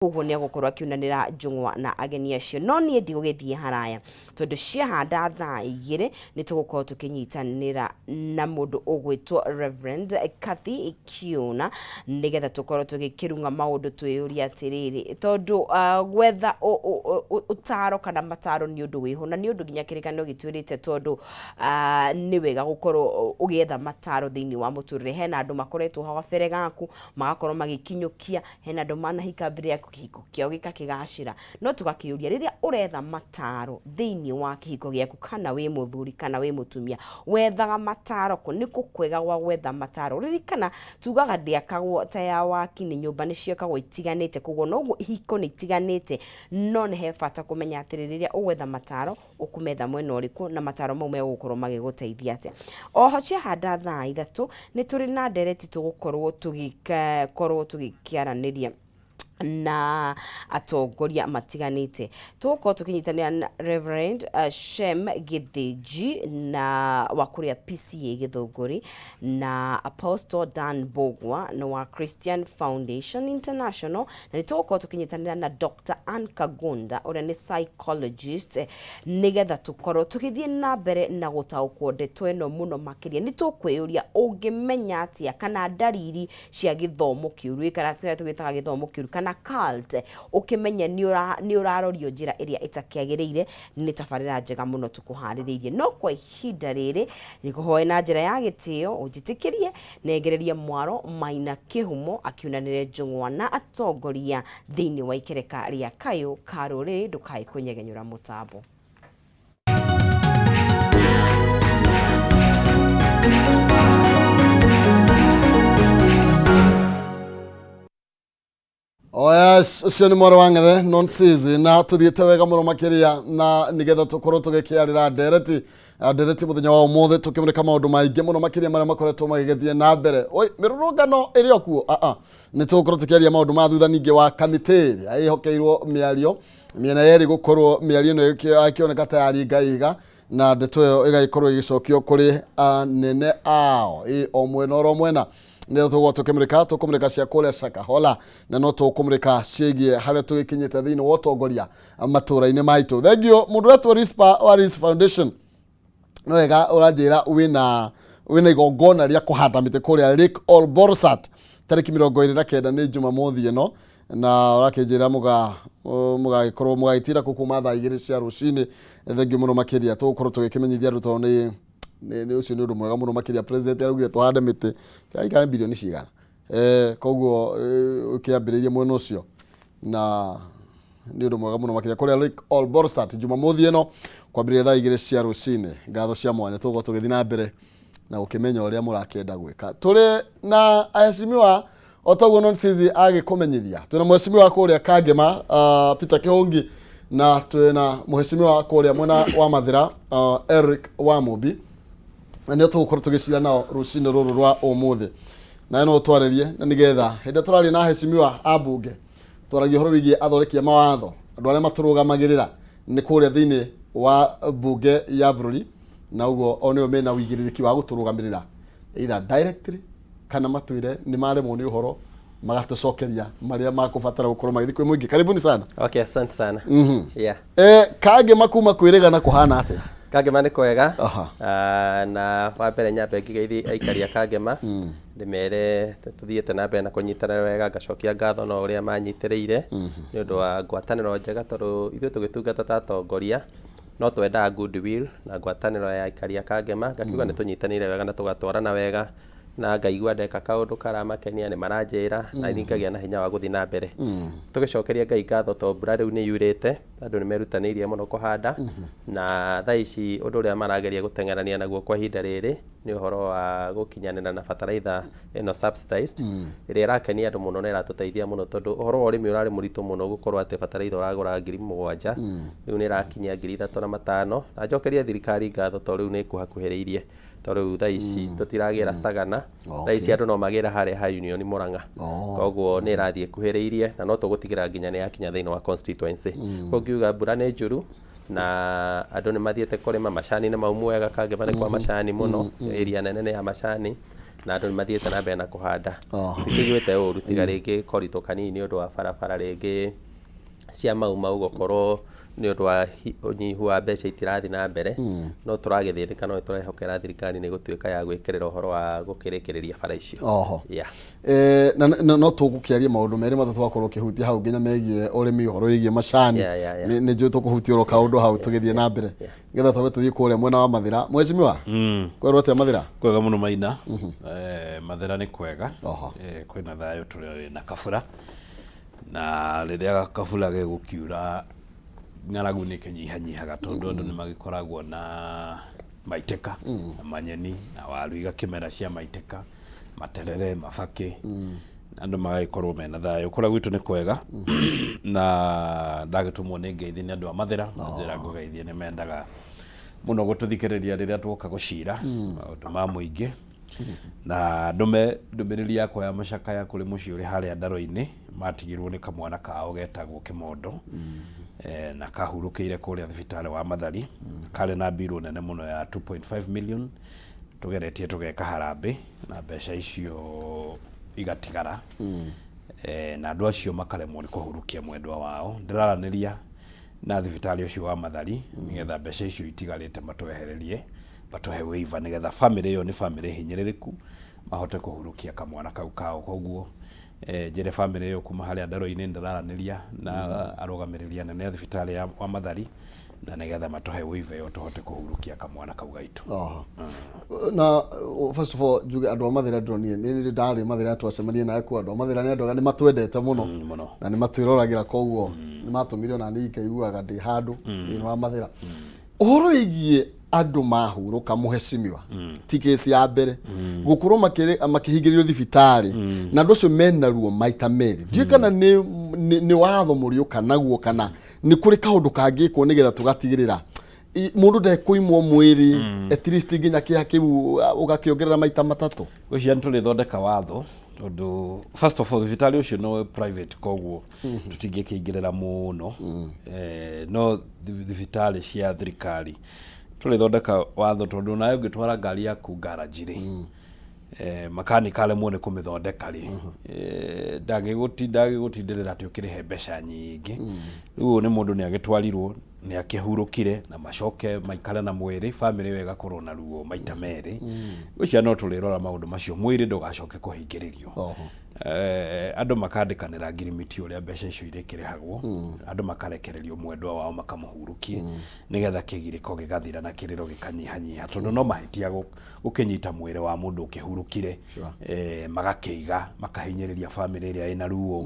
koguo nä agåkorwo akiunanä njung'wa na ageni acio no niä ndigågäthiä haraya tondå ciahanda thaa igä rä nä tå gå korwo tå kä nyitanä ra na må ndå å gwä two Reverend Kathy Kiuna nä getha tå korwo tå gä kä runga maå ndå twä å ria atä rä rä tondå gwetha å taro kana mataro nä å ndå wä ho na nä å ndå nginya kä rä kanä gä tuä rä te tondå nä wega gå korwo å gä etha mataro thä inä wa må tå rä re hena andå makoretwo hawa bere gaku magakorwo magä kinyå kia hena andå manahika mbere yaku kihiko kiao gikakigacira no tugakiuria riria uretha mataro thiini wa kihiko giaku kana wi muthuri kana wi mutumia wethaga mataro ko niko kwega gwa gwetha mataro ririkana tugaga ndiakagwo ta ya waki ni nyumba ni ciakagwo itiganite kugo no ihiko ni itiganite no ne he bata kumenya atiri riria ugwetha mataro ukumetha mwena uriku na mataro mau megukorwo magiguteithia ate oho ciahanda thaa ithatu ni turi na ndereti tugukorwo tugikiaraniria na atongoria matiganite tuko tukinyitanira na Reverend Shem Githiji na wakuria PCA Githunguri na Apostle Dan Bogwa na wa Christian Foundation International na tuko tukinyitanira na Dr. Ann Kagunda ore ni psychologist nigetha tukorwo tukithie na mbere na gutaukwo ndeto eno muno makiria ni tukwiyuria ungimenya atia kana dariri cia githomo kiuru kana tugitaga githomo kiuru kana cult ukimenya ni urarorio njira iria itakiagirire ni tabarira njega muno tukuhariririe no kwa ihinda riri ni kuhoe na njira ya gitio ujitikirie negereria mwaro Maina Kihumo akiunanire njung'wa na atongoria thiini wa ikereka ria KAYU ka ruriri ndukai kunyegenyura mutambo. Oh yes, ucio ni mwaro wangethe non-season na tuthiete wega muno makiria na nigetha tukorwo tugikiarira ndereti muthenya wa umuthe tukimurika maundu maingi muno makiria maria makoretwo magigethie na mbere oi mirurungano iri okuo ni tukorwo tukiaria maundu ma thutha ningi wa kamitiri aihokeirwo miario miena yeri gukorwo miario no akioneka tayari ngaiga na ndeto yo igaikorwo igicokio kuri nene ao o mwena oro mwena ndio tugo tukumurika cia kuria Shakahola na no tukumurika cigie haria tugikinyite thiini wa utongoria matura-ini maitu thengio mundu wetu wa Rispa Foundation no wega uranjira wina igongona ria kuhanda miti kuria Lake Olborsat tariki 29 ni Jumamothi ino na urakinjira mugagikorwo mugaitira kukuma thaa 2 cia rucini thengio muno makiria tugukorwo tugikimenyithia ruto ni ucio ni undu mwega muno makiria president arugire tuhande miti kana bilioni cigana koguo ukiambiririe mwena ucio na ni undu mwega muno makiria kuria Lake Olborsat Jumamothi ino kwambiria thaa 2 cia rucini ngatho cia mwanya tugo tugithi na mbere na ukimenya uria murakenda gwika turi na aheshimiwa otaguo non-season agikumenyithia tuna mheshimiwa kuria Kangema Peter Kihungi na tuna mheshimiwa kuria mwena wa Mathira Eric Wamubi na ndio tugukorwo tugicira nao rucini ruru rwa umuthi na no twaririe na nigetha hinde turari na heshimiwa abunge twaragia horo wigie athorekia mawatho andu aria maturugamagirira ni kuria thiini wa bunge ya bururi na uguo onio mena wigiririki wa guturugamirira either directly kana matwire ni maremwo ni uhoro magatucokeria maria makubatara gukorwo magithi kwi mwingi karibuni sana. Okay, asante sana. Yeah. Kage makuma kwirega na kuhana atia Kangema ni kwega na wambere nyambe ngigeithi aikaria Kangema ndimere tuthiete na mbere na kunyitana wega ngacokia ngatho no uria manyitiriire ni undu wa ngwataniro njega tondu ithuĩ tugitungata ta atongoria no twenda goodwill na ngwataniro ya aikaria Kangema ngakiuga ni tunyitanire wega na tugatwarana wega na ngaigua ndeka kaundu karamakenia ni maranjira na ningagia na hinya wa guthi na mbere tugicokeria Ngai ngatho to mbura riu ni yurite andu ni merutanirie muno kuhanda na thaa ici undu uria marageria guteng'erania naguo kwa ihinda riri ni uhoro wa gukinyanira na bataraitha ino subsidized iria irakenia andu muno na iratuteithia muno tondu uhoro wa urimi urari muritu muno gukorwo ati bataraitha uragura 7,000 riu ni irakinyia 3,500 na njokeria thirikari ngatho to riu ni kuhakuhiriirie tondu thaa ici tutiragira sagana thaa ici andu no magira haria ha union Murang'a koguo ni irathie kuhiriirie na no tugutigira nginya ni yakinya thiini wa constituency koguo mbura ni njuru na andu ni mathiete kurima macani na maumu wega Kangema ni kwa macani muno area nene ni ya macani na andũ nĩmathiĩte na mbere na kũhanda tikĩiguĩte ũru tiga rĩngĩ koritũ kanini nĩ ũndũ wa barabara rĩngĩ cia mau gũkorwo nĩ ũndũ wa ũnyihu wa mbeca itirathiĩ na mbere no tũragĩthĩnĩka no tũrehokera thirikari nĩ gũtuĩka ya gwĩkĩrĩra ũhoro wa gũkĩrĩkĩrĩria bara icio. No tũgũkĩaria maũndũ merĩ matatũ twakorwo ũkĩhutia hau nginya megiĩ ũrĩmi ũhoro wĩgiĩ macani nĩ njũĩ tũkũhutia oro kaũndũ hau tũgĩthiĩ na mbere nĩgetha tũbe tũthiĩ kũrĩa mwena wa Mathira. Mheshimiwa kwerwo atĩa Mathira? Kwega mũno Maina. Mathira nĩ kwega kwĩna thayũ tũrĩ na kabura na rĩrĩa kabura gĩgũkiura ng'aragu nĩ kĩnyihanyihaga tondũ andũ nĩ magĩkoragwo na maitĩka na manyeni na waru igakĩmera cia maitĩka materere mabakĩ andũ magagĩkorwo mena thayũ kũrĩa gwitũ nĩ kwega na ndagĩtũmwo nĩ ngeithi nĩ andũ a Mathira njĩra ngũgeithie nĩ mendaga mũno gũtũthikĩrĩria rĩrĩa twoka gũcira maũndũ ma mũingĩ na ndũmĩrĩri yakwa ya macakaya kũrĩ mũciĩ ũrĩ harĩa ndaro-inĩ matigirwo nĩ kamwana kao getagwo Kĩmondo na kahurũkĩire kũrĩa thibitarĩ wa Mathari karĩ na mbirũ nene mũno ya 2.5 million tũgeretie tũgeka harambĩ na mbeca icio igatigara na andũ acio makaremwo nĩ kũhurukia mwendwa wao. Ndĩraranĩria na thibitarĩ ũcio wa Mathari nĩgetha mbeca icio itigarĩte matwehererie batũhe waiver nĩgetha famĩlĩ ĩyo nĩ famĩlĩ hinyĩrĩrĩku mahote kũhurukia kamwana kau kao. Koguo njĩre famĩlĩ ĩyo kuma harĩa ndaro-inĩ ndĩraranĩria na arũgamĩrĩri anene a thibitarĩ wa Mathari na nĩgetha matũhe waiver ĩyo tũhote kũhurukia kamwana kau gaitũ. Na first of all njuge andũ a Mathira ndĩronire nĩ ndarĩ Mathira twacemania nawe kwa andũ a Mathira nĩ andũ nĩ matwendete mũno na nĩ matwĩroragĩra koguo nĩ matũmire ona niĩ ikaiguaga ndĩ handũ thĩinĩ wa Mathira. Ũhoro wĩgiĩ andũ mahurũka Mheshimiwa ti kesi ya mbere gũkorwo makĩhingĩrĩrio thibitarĩ na andũ acio mena ruo maita merĩ. Ndiũĩ kana nĩ watho mũriũka naguo kana nĩ kũrĩ kaũndũ kangĩkwo nĩgetha tũgatigĩrĩra mũndũ ndekũimwo mwĩrĩ at least nginya kĩha kĩu ũgakĩongerera maita matatũ. Ũcio nĩ tũrĩthondeka watho tondũ first of all thibitarĩ ũcio no private koguo tũtingĩkĩingĩrĩra mũno no thibitarĩ cia thirikari tũrĩthondeka watho tondũ nawe ũngĩtwara ngari yaku garage-rĩ makanika aremwo nĩ kũmĩthondeka-rĩ ndagĩgũtindĩrĩra atĩ ũkĩrĩhe mbeca nyingĩ. Rĩu nĩ mũndũ nĩ agĩtwarirwo nĩ akĩhurũkire na macoke maikare na mwĩrĩ famĩlĩ ĩyo ĩgakorwo na ruo maita merĩ. Ũcio no tũrĩrora maũndũ macio mwĩrĩ ndũgacoke kũhingĩrĩrio. Andũ makandĩkanĩra ngirimiti ũrĩa mbeca icio irĩkĩrĩhagwo andũ makarekererio mwendwa wao makamũhurukie nĩgetha kĩgirĩko gĩgathira na kĩrĩro gĩkanyihanyiha tondũ no mahĩtia gũkĩnyita mwĩrĩ wa mũndũ ũkĩhurũkire magakĩiga makahinyĩrĩria famĩlĩ ĩrĩa ĩna ruo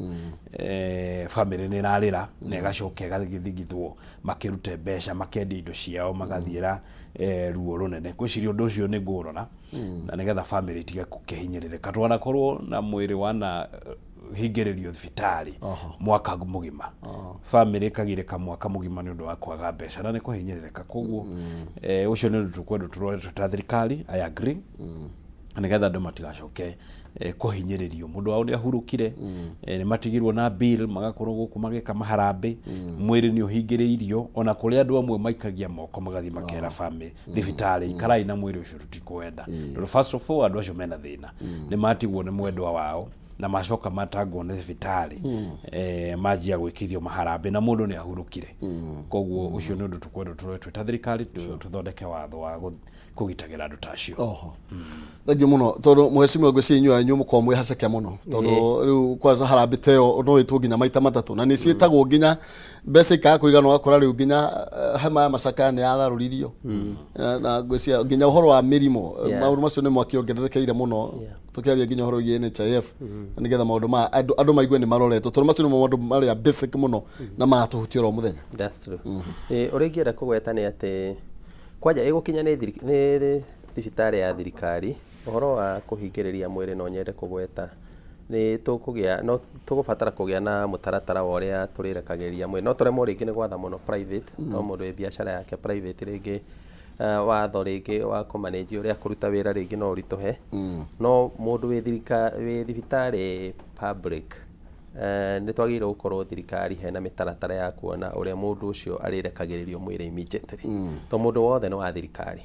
famĩlĩ nĩ ĩrarĩra na ĩgacoka ĩgagĩthigithwo makĩrute mbeca makendia indo ciao magathiĩra ruo rũnene. Ngwĩciria ũndũ ũcio nĩ ngũrora na nĩgetha famĩlĩ itige gũkĩhinyĩrĩrĩka twanakorwo na mwĩrĩ wana hingĩrĩrio thibitarĩ mwaka mũgima famĩlĩ ĩkagirĩka mwaka mũgima nĩ ũndũ wa kwaga mbeca na nĩ kũhinyĩrĩrĩka. Koguo ũcio nĩ ũndũ tũkwenda tũrore ta thirikari I agree nĩgetha andũ matigacoke kũhinyĩrĩrio. Mũndũ wao nĩ ahurũkire nĩ matigirwo na bill magakorwo gũkũ magĩka maharambĩ mwĩrĩ nĩ ũhingĩrĩirio ona kũrĩ andũ amwe maikagia moko magathiĩ makera famĩlĩ thibitarĩ ikarai na mwĩrĩ ũcio tutikwenda. First of all andũ acio mena thĩna nĩ matigwo nĩ mwendwa wao na macoka matangwo nĩ thibitarĩ manjia gwĩkithio maharambĩ na mũndũ nĩ ahurũkire. Koguo ũcio nĩ ũndũ tũkwenda tũrore twĩ ta thirikari tũthondeke watho wa kũgitagĩra andũ ta acio. Thengiũ mũno tondũ Mheshimiwa ngwĩciria inyuĩ inyuĩ mũkorwo mwĩ haceke mũno tondũ rĩu kwanza harambĩ ta ĩyo no ĩtwo nginya maita matatũ na nĩ ciĩtagwo nginya mbeca ikaga kũigana ũgakora rĩu nginya hema ya macakaya nĩ yatharũririo na ngwĩciria nginya ũhoro wa mĩrimũ maũndũ macio nĩ mwakĩongererekeire mũno tũkĩaria nginya ũhoro wĩgiĩ NHIF nĩgetha maũndũ ma andũ maigue nĩ maroretwo tondũ macio nĩ maũndũ marĩa basic mũno na maratũhutia oro mũthenya. That's true. Ũrĩa ingĩenda kũgweta nĩ atĩ kwanja ĩgũkinya nĩ thibitarĩ ya thirikari ũhoro wa kũhingĩrĩria mwĩrĩ no nyende kũgweta nĩ tũgũbatara kũgĩa na mũtaratara wa ũrĩa tũrĩrekagĩrĩria mwĩrĩ no tũremwo rĩngĩ nĩ gwatha mũno private no mũndũ wĩ biacara yake private rĩngĩ watho rĩngĩ wa kũmanĩnji ũrĩa kũruta wĩra rĩngĩ no ũritũhe no mũndũ wĩ thibitarĩ public nĩ twagĩrĩirwo gũkorwo thirikari hena mĩtaratara ya kuona ũrĩa mũndũ ũcio arĩrekagĩrĩrio mwĩrĩ immediately to mũndũ wothe nĩ wa thirikari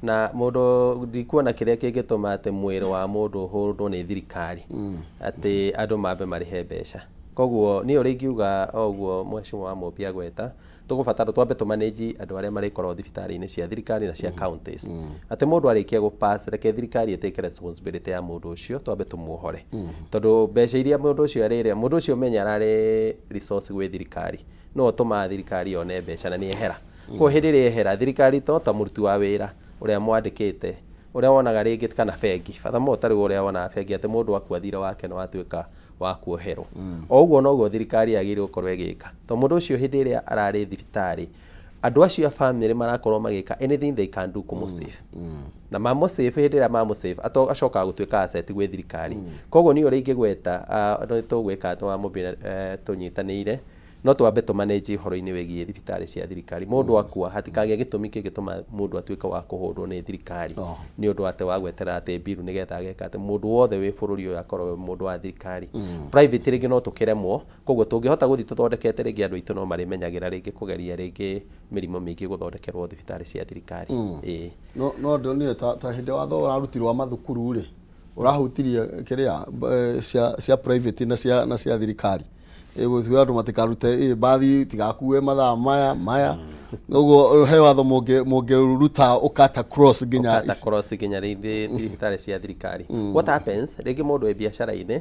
na mundu ndikuona kiria kingituma ati mwiri wa mundu uhurwo ni thirikari ati andu mambe marihe mbeca koguo ni uri ingiuga oguo mheshimiwa wa Mupia gweta tugubatara twambe tumanage andu aria marikorwo thibitari-ini cia thirikari na cia counties ati mundu arikia gu pass reke thirikari itake responsibility ya mundu ucio twambe tumuhore tondu mbeca iria mundu ucio ariria mundu ucio menya arari resource gwe thirikari no tuma thirikari yone mbeca na ni ehera ko hindi ehera thirikari to ta muruti wa wira uria mwandikite uria wonaga ringi kana bengi batha mo tari uria wona bengi ati mundu akuathira wake no atuika wa kuoherwo oguo noguo thirikari yagirwo korwo igika to mundu ucio hindi iria arari thibitari andu acio a family marakorwo magika anything they can do kumu save na mamo save hindi iria mamo save acoka gutuika asset gwe thirikari koguo ni uri ingigweta no tugwika twa mobile tunyitanire no twambe tumanage horo-ini wegie thibitari cia thirikari mundu akua hatikage gitumi kingituma mundu atuika wa kuhurwo ni thirikari ni undu ate wa gwetera ate biru nigetha ageka ate mundu wothe wi bururi uyu akorwo mundu wa thirikari private ringi no tukiremwo koguo tungihota guthi tuthondekete ringi andu itu no marimenyagira ringi kugeria ringi mirimo mingi guthondekerwo thibitari cia thirikari no ndonire ta hindi watho urarutirwo mathukuru ri urahutirie kiria cia private na cia thirikari guthiwa andu matikarute bathi tigakue mathaa maya uguo he watho mungiruta ukata cross ginya thibitari cia thirikari what happens rigi mundu e biacara-ini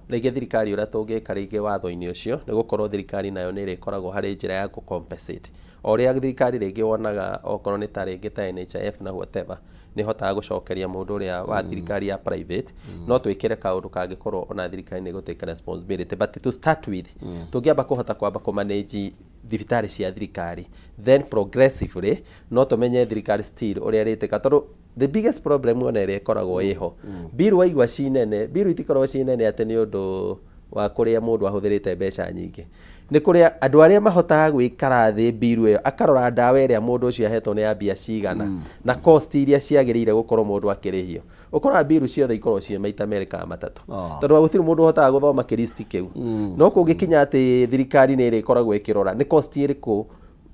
rigi thirikari ura tungika rigi watho-ini ucio ni gukorwo thirikari nayo ni rikoragwo hari njira ya compensate oria thirikari rigi wonaga okorwo ni ta rigi ta NHIF na whatever ni hotaga gucokeria mundu uria wa thirikari ya private no twikire kaundu kangikorwo ona thirikari ni gutake responsibility but to start with tungiamba kuhota kwamba ku manage thibitari cia thirikari then progressively no tumenye thirikari still uria riteka tondu the biggest problem ona ire koragwo iho biru waigwa cinene biru itikorwo cinene ati ni undu wa kuria mundu ahuthirite mbeca nyingi ni kuria andu aria mahotaga gwikara thi biru iyo akarora ndawa iria mundu ucio ahetwo ni ambia cigana na cost iria ciagirire gukorwo mundu akirihio ukora biru ciothe ikorwo cie maita merika matatu tondu gutiri mundu hotaga guthoma kiristi kiu no kungikinya ati thirikari ni iri koragwo ikirora ni cost iriku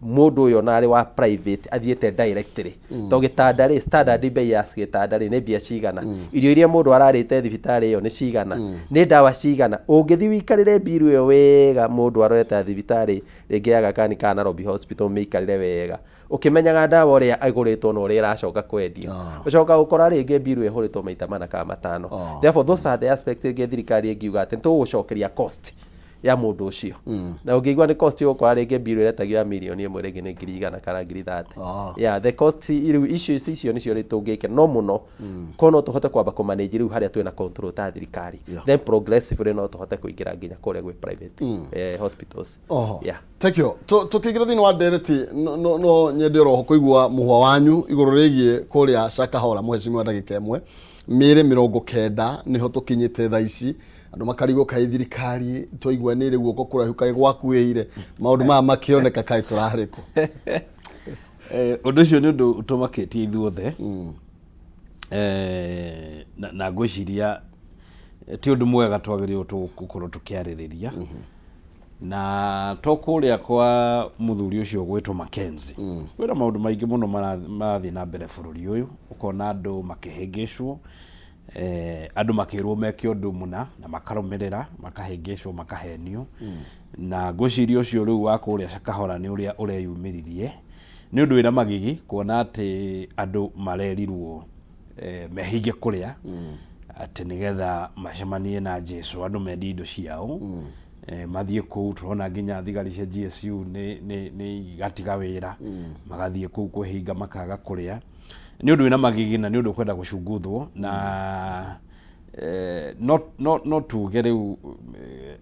mundu uyo nari wa private athiete directly to gitanda standard bei ya gitanda ni bia cigana irio iria mundu ararite thibitari iyo ni cigana ni ndawa cigana ungithi wikarire biru iyo wega mundu arorete thibitari ringi Aga Khan kana Nairobi hospital mikarire wega ukimenyaga ndawa uria aiguritwo no uria iracoka kwendio ucoka ukora ringi biru ihuritwo maita mana ka matano therefore those are the aspects ringi thirikari ingiuga ati tugucokeria cost ya mundu ucio na ungigwa ni cost yoko ringi biru iretagio ya milioni 1 ringi ni 100 kana 30 yeah the cost issues icio nicio ritungike no muno kono tuhote kwamba ku manage riu haria twina control ta thirikari then progressively no tuhote kuingira nginya kuria gwe private hospitals yeah thank you tukigira thini wa dereti no nyendero ho kuigwa muhwa wanyu iguru rigie kuria Shakahola mheshimiwa ndagika imwe mire 90 niho tukinyite thaa ici andu makarigo kai thirikari twaiguanire guoko kurahiu kai gwakuire maundu maya makioneka kai turariko undu ucio ni undu utumakitie ithuothe na ngwiciria ti undu mwega twagiririo tukorwo tukiaririria na tokuria kwa muthuri ucio gwitwo Mackenzie wira maundu maingi muno marathi na mbere bururi uyu ukona andu makihingicwo andu makirwo meke undu muna na makarumirira makahingicwo makahenio na ngwiciria ucio riu wa kuria Shakahola ni uria ureyumiririe ni undu wina magigi kuona ati andu marerirwo mehinge kuria ati nigetha macemanie na Jesu andu mendi indo ciao mathie kuu turona nginya thigari cia GSU ni gatiga wira magathie kuu kuhinga makaga kuria ni undu wina magigi na ni undu kwenda gucunguthwo na no tuge riu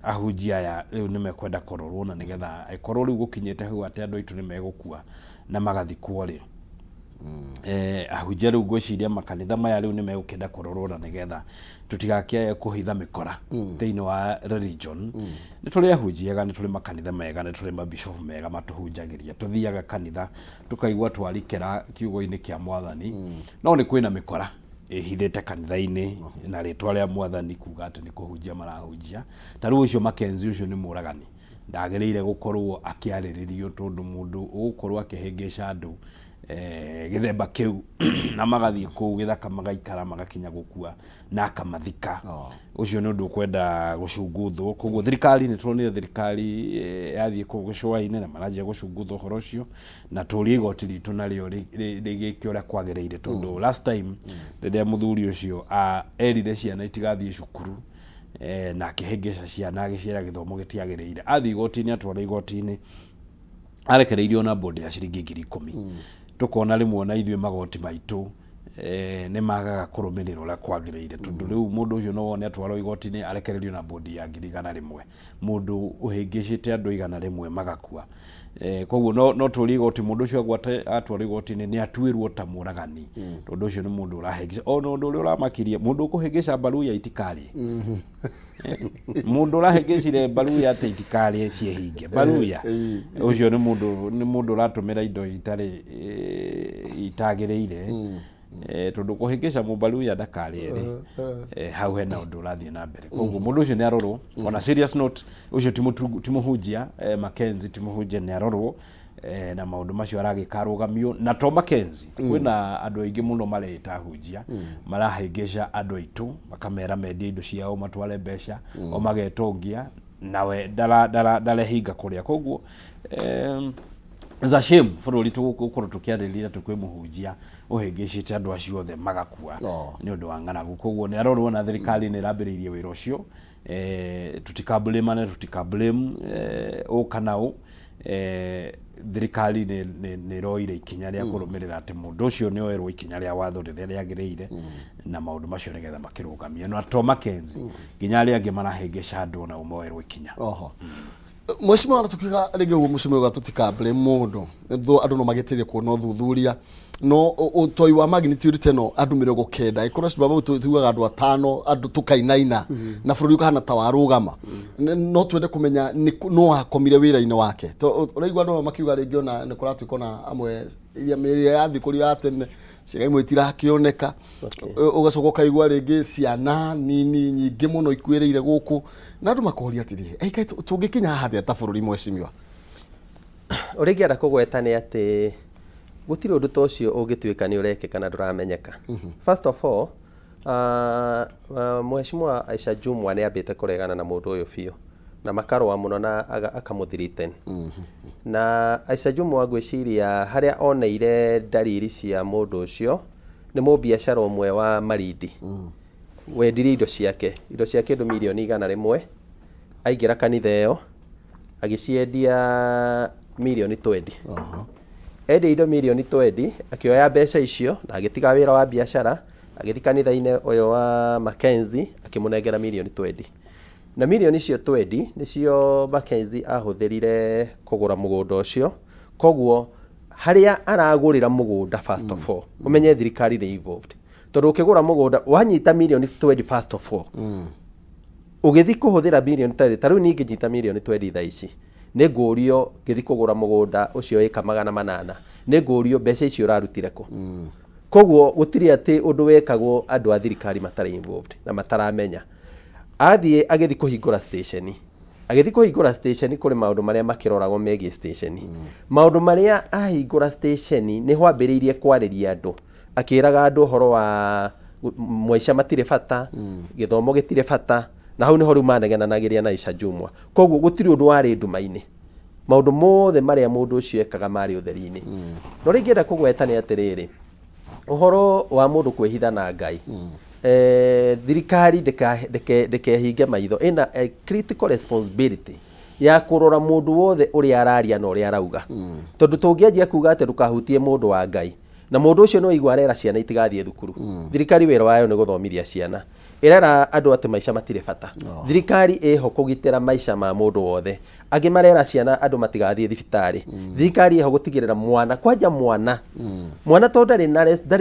ahunjia ya riu ni mekwenda kororwo na nigetha ikorwo riu gukinyite hau ati andu aitu ni megukua na magathikwo ri ahunjia riu ngwiciria makanitha maya riu ni megukenda kororwo na nigetha tutigakie kuhitha mikora thiini wa religion ni tuli ahunjiaga ni tuli makanitha mega ni tuli mabishop mega matuhunjagiria tuthiaga kanitha tukaigwa twarikira kiugo-ini kia Mwathani no ni kwina mikora ihithite kanitha-ini na ritwa ria Mwathani kuga ati ni kuhunjia marahunjia ta riu ucio Mackenzie ucio ni muragani ndagirire gukorwo akiariririo tondu mundu ugukorwo akihingica andu githemba kiu na magathie ku githaka magaikara magakinya gukua na akamathika ucio ni undu kwenda gucunguthwo koguo thirikari ni turonire thirikari yathie ku gucwaine na maranjia gucunguthwo horo ucio na turie igoti ritu nario rigike uria kwagereire tondu last time riria muthuri ucio erire ciana itigathie cukuru na akihengeca ciana agiciara githomo gitiagereire athie igoti-ini atwara igoti-ini arekereirio na bondi ya ciringi 10,000 tukona rimwe na ithue magoti maitu ne magaga kurumirira ura kwagereire tondu riu mundu ucio no wone atwaro igoti-ini arekereirio na bondi ya 100,000 mundu uhingicite andu 100 magakua koguo no turi igoti mundu ucio agwate atwaro igoti-ini ni atuirwo ta muragani tondu ucio ni mundu urahengica no ndu uri uramakiria mundu ukuhingica mbaru ya itikari mundu urahengecire mbaru ya itikari ciehinge mbaru ya ucio ni mundu uratumira indo itari itagereire tondu kuhingica mbaru ya ndakari hau hena undu urathie na mbere koguo mundu ucio ni arorwo ona serious note ucio timuhunjia Mackenzie timuhunjia ni arorwo na maundu macio aragikarũgamio na to Mackenzie kwina andu aingi muno mareta hunjia marahingica andu aitu makamera mendie indo ciao matware mbeca o magetongia nawe darahinga kuria koguo za shame bururi tugukorwo tukiarĩrĩra tukwimuhunjia uhingicite andu acio othe magakua ni undu wa ng'aragu koguo ni arorwo na thirikari ni rambĩrĩirie wĩra ucio tutikablame o kana o thirikari ni roire ikinya ria kurumirira ati mundu ucio ni oerwo ikinya ria watho riria riagiriire na maundu macio nigetha makirugamio no to Mackenzie nginya ria angi marahengeca andu na umoerwo ikinya Mheshimiwa tukiga rege uwo mushimwe gwa tutikable mundu ndo andu no magetirie kuona thuthuria no utoi wa magnitude teno andu 90 ikora baba tuigaga andu 5 andu tukainaina na bururi ukahana tawarugama no twende kumenya no akomire wira-ini wake uraigwa andu makiuga rege ona ni kuratuika na amwe iria meri ya thikuri ya tene ciga imwe tirakioneka ugacoka kaigwa rege ciana nini nyingi muno ikwereire guku na andu makoria atiri eikai tungikinya hathia ta bururi Mheshimiwa urigiara kugweta ni ati gutiri undu tocio ungituika ni urekeka na nduramenyeka first of all Mheshimiwa Aisha Jumwa ni ambite kuregana na mundu uyu biu na makarwa muno na akamuthirite na Aisha Jumwa gwiciria haria oneire dalili cia mundu ucio ni mu biashara umwe wa Marindi wendirie indo ciake ndu milioni 100 aingira kanitha iyo agiciendia milioni 20 ende indo milioni 20 akioya mbeca icio na agitiga wira wa biashara agithi kanitha-ini uyo wa Mackenzie akimunengera milioni 20 na milioni icio 20 nicio Mackenzie ahuthirire kugura mugunda ucio koguo haria aragurira mugunda first of all umenye thirikari ni involved tondu ukigura mugunda wanyita milioni 20 first of all ugithi kuhuthira milioni 30 taru ni nginyita milioni 20 thaa ici ni ngurio ngithi kugura mugunda ucio eka 800 ni ngurio mbeca icio urarutire ku koguo gutiri ati undu wekagwo andu a thirikari matari involved na mataramenya athie agithi kuhingura station kuri maundu maria makiroragwo megie station maundu maria ahingura station ni hwambiriirie kwariria andu akiraga andu horo wa mwaisha matire bata githomo gitire bata na hau ni horu manegenanagiria na Aisha Jumwa koguo gutiri undu wari nduma-ini maundu mothe maria mundu ucio ekaga mari utheri-ini no ringienda kugweta ni atiriri uhoro wa mundu kwihitha na Ngai thirikari ndikehinge maitho ina critical responsibility ya kurora mundu wothe uri araria na uri arauga tondu tungianjia kuga ati ndukahutie mundu wa Ngai na mundu ucio no igwa rera ciana itigathie thukuru thirikari wira wayo ni guthomithia ciana irera andu ati maisha matire bata thirikari eho kugitira maisha ma mundu wothe angi marera ciana andu matigathie thibitari thirikari eho gutigirira mwana kwanja mwana to ndari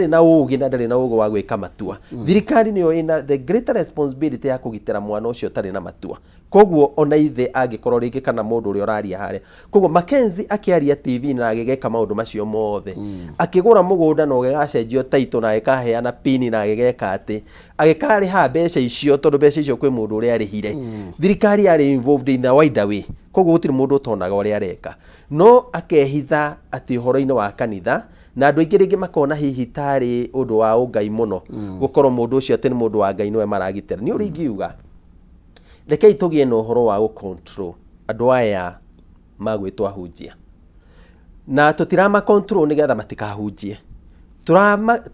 na ugi na ndari na ugo wa gwika matua thirikari niyo ina the greater responsibility ya kugitira mwana ucio tari na matua koguo ona ithe angikorwo ringi kana mundu uri oraria hare koguo Mackenzie akiaria TV na agigeka maundu macio mothe akigura mugunda no gegacenjio title na gekaheana pin na agigeka ati agikari ha mbeca icio tondu mbeca icio kwi mundu uri arihire thirikari ari involved in a wider way koguo gutiri mundu utonaga uri areka no akehitha ati uhoro-ini wa kanitha na andu aingi ringi makona hihi tari undu wa ungai muno gukorwo mundu ucio ati ni mundu wa Ngai niwe maragitira ni uri ingiuga rekei tugie no horo wa control andu aya magwitwa hunjia na tutirama control nigetha matikahunjie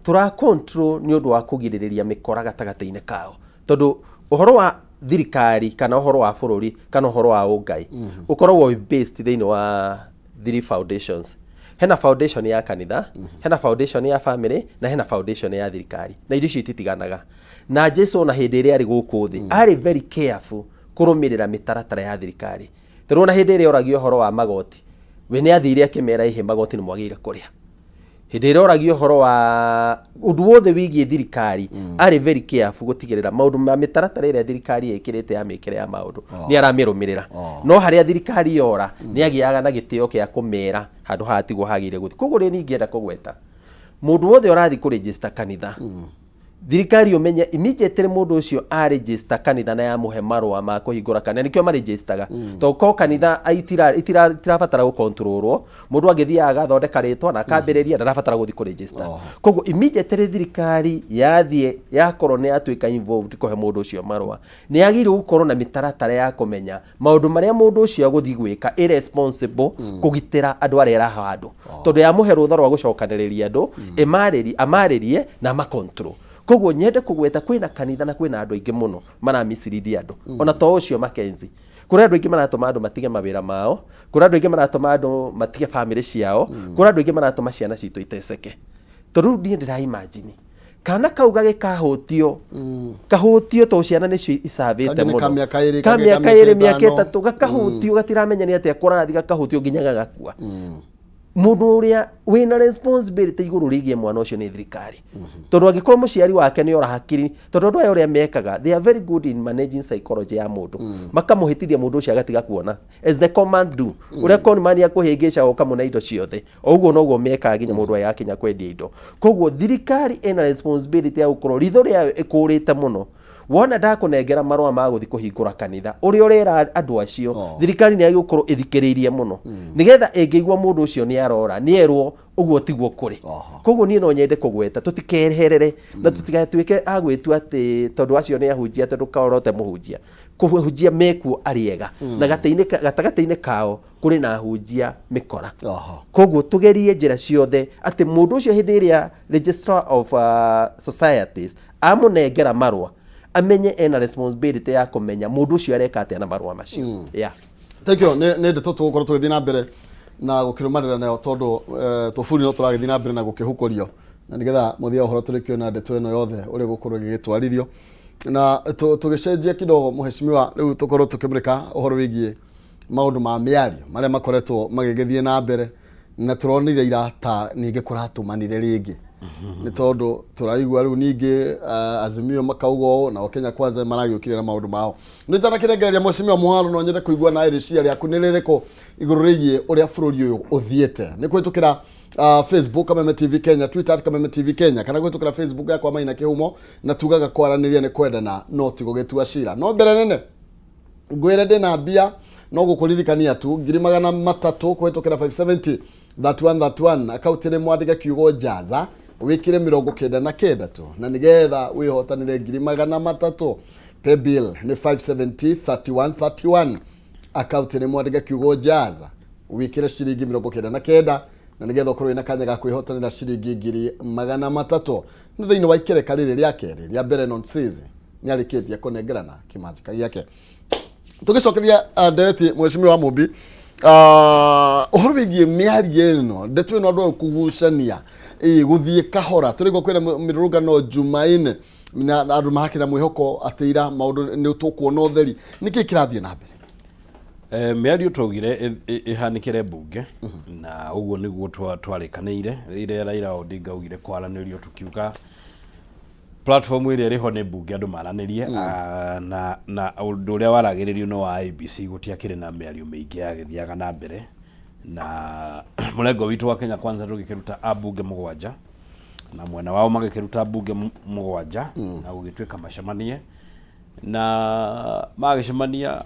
tura control ni undu wa kugiririria mikora gatagata-ini kao tondu uhoro wa thirikari kana uhoro wa bururi kana uhoro wa ungai ukoragwo based thiini wa 3 foundations. Hena foundation ya kanitha, hena foundation ya family na hena foundation ya thirikari na irio cititiganaga na Jesu na hindi iri ari guku thi ari very careful kurumirira mitaratara ya thirikari turona hindi iri oragio horo wa magoti we ni athire akimera ihe magoti ni mwagire kuria hindi iri oragio horo wa undu wothe wigie thirikari ari very careful gutigirira maundu ma mitaratara iri thirikari ikirite ya mikire ya maundu ni aramirumirira no haria thirikari yora ni agiaga na gitio kia kumera handu hatigwo hagire guthi koguo ni ngienda kugweta mundu wothe orathi ku register kanitha thirikari umenye immediately mundu ucio a register kanitha na ya muhe marwa ma kuhingura kanitha nikio ma registerga to ko kanitha itirabatara gu controlwo mundu agithia agathondeka ritwa na akambiriria ndarabatara guthi ku register koguo immediately thirikari yathie yakorwo ni atuika involved kuhe mundu ucio marwa ni agire gukorwo na mitaratara ya kumenya maundu maria mundu ucio aguthi gwika irresponsible kugitira andu aria araha andu tondu ya muhe rutha rwa gucokaniriria andu amaririe na ma control koguo nyende kugweta kwina kanitha na kwina andu aingi muno maramicirithia andu ona to ucio Mackenzie kuri andu aingi maratuma andu matige mawira mao kuri andu aingi maratuma andu matige family ciao kuri andu aingi maratuma ciana citu iteceke tondu ndie ndira imagine kana kauga gikahutio kahutio to ciana nicio isavite muno kamia kairi miaka 3 gakahutio gatiramenya ni atia kurathi gakahutio nginya gagakua mundu uria wina responsibility iguru rigie mwana ucio ni thirikari tondu agikorwo muciari wake ni ora hakiri tondu andu aya uria mekaga they are very good in managing psychology ya mundu makamuhitithia mundu ucio agatiga kuona as the command do uria kon mani akuhingica ukamuna indo ciothe oguo noguo mekaga nginya mundu aya akinya kwendia indo koguo thirikari ina responsibility ya gukorwo ritho ria ikurite muno wona ndakunengera marwa ma guthi kuhingura kanitha uri urera andu acio thirikari ni agigukorwo ithikiriirie muno nigetha ingigwa mundu ucio ni arora ni erwo uguo tiguo kuri koguo ni no nyende kugweta tutikeherere na tutigatuike agwitu ati tondu acio ni ahunjia tondu kaorote muhunjia kuhunjia meku ariega na gatagateine kao kuri na ahunjia mikora koguo tugerie njira ciothe ati mundu ucio hindi iria registrar of societies amunengera marwa amenye ena responsibility ya kumenya mundu ucio areka atia na marwa macio thank you ne ndeto tugukorwo tugithi na mbere na gukirumarira nayo tondu tufuri no turagithi na mbere na gukihukurio na nigetha muthia uhoro turikio na ndeto eno yothe uri gukorwo gigitwarithio na tugicenjia kidogo muheshimiwa riu tukorwo tukimurika uhoro wigie maundu ma miario maria makoretwo magigithie na mbere na turonire irata ninge kuratumanire ringi ni tondu turaigua riu ningi Azimio makaugo na Kenya Kwanza maragiukire na maundu mao ni tana kirengereria muheshimiwa muharo no nyende kuigua na irisia riaku ni ririko iguru rigie uria bururi uyu uthiete ni kwitukira Facebook kama TV Kenya, Twitter kama TV Kenya, kana kwitukira Facebook yakwa Maina Kihumo na tugaga kwaraniria ni kwendana no tigo getua cira no mbere nene ngwire ndina mbia no gukuririkania tu 300 kwitukira 570 that one akautire mwandike kiugo jaza wikire 99 tu na nigetha wihotanire 300 pay bill ni 570 akautire mwandike kiugo jaza wikire shiringi 99 na nigetha ukorwo ina kanya ga kwihotanira shiringi 300 ni thiini wa ikire kariri ria keri ria mbere non season ni arikitie kunengerana kimanjika yake tugicokeria ndereti mheshimiwa wa Mumbi uhoro wigie miarie ino ndetu ino andu kugucania guthie kahora turigwo kwina mirurungano Jumaine na andu mahakira mwihoko atira maundu ni tukuona utheri niki kirathie na mbere miario tugire ihanikire bunge na uguo niguo twarikanire ire Raila Odinga ugire kwaranirio tukiuga platform ĩrĩa ĩrĩ ho nĩ mbunge andũ maranĩrie na ũndũ ũrĩa waragĩrĩrio no wa ABC gũtiakĩrĩ na mĩario mĩingĩ yagĩthiaga na mbere na mũrengo witũ wa Kenya Kwanza tũgĩkĩruta ambunge 7 na mwena wao magĩkĩruta mbunge 7 na gũgĩtuĩka macemanie na magĩcemania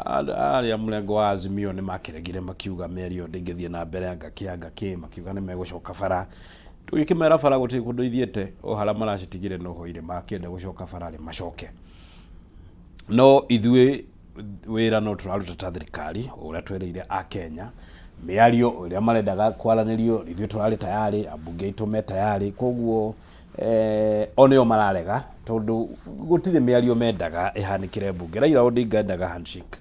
arĩa mũrengo wa Azimio nĩ makĩregire makiuga mĩario ndĩngĩthiĩ na mbere ngakĩ makiuga nĩ megũcoka bara tũgĩkĩmera bara gũtirĩ kũndũ ithiĩte o harĩa maracitigire no hoire makĩenda gũcoka bara rĩ macoke no ithuĩ wĩra no tũraruta ta thirikari ũrĩa twereire a Kenya mĩario ũrĩa marendaga kwaranĩrio ithuĩ tũrarĩ tayari ambunge aitũ me tayari koguo oneo mararega tondũ gũtirĩ mĩario mendaga ĩhanĩkĩre mbunge Raila Odinga endaga handshake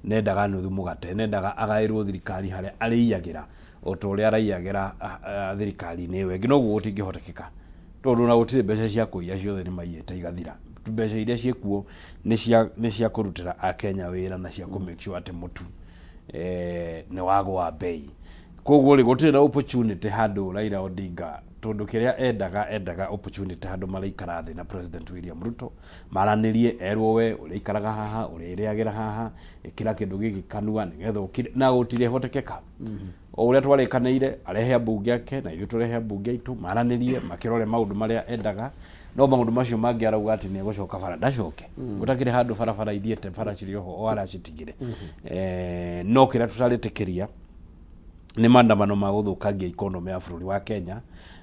nendaga nuthu mũgate nendaga agaĩrwo thirikari harĩa arĩiyagĩra o ta ũrĩa araiagĩra thirikari-inĩ ĩyo ĩngĩ noguo gũtingĩhotekeka tondũ na gũtirĩ mbeca cia kũiya ciothe nĩ maiyĩte igathira mbeca iria ciĩkuo nĩ cia kũrutĩra a Kenya wĩra na cia make sure atĩ mũtu nĩ wagwa bei koguo rĩ gũtirĩ na opportunity handũ Raila Odinga tondũ kĩrĩa endaga opportunity handũ maraikara thĩ na President William Ruto maranĩrie erwo we ũrĩikaraga haha ũrĩrĩagĩra haha ĩkĩra kĩndũ gĩkĩ kanua nĩgetha na gũtirĩ hotekeka o ũrĩa twarĩkanĩire arehe mbunge yake na ithuĩ tũrehe mbunge aitũ maranĩrie makĩrore maũndũ marĩa endaga no maũndũ macio mangĩ arauga atĩ nĩ egũcoka bara ndacoke gũtakĩrĩ handũ barabara ithiĩte bara cirĩ oho o aracitigire no kĩrĩa tũtarĩtĩkĩria nĩ maandamano ma gũthũkangia economy ya bũrũri wa Kenya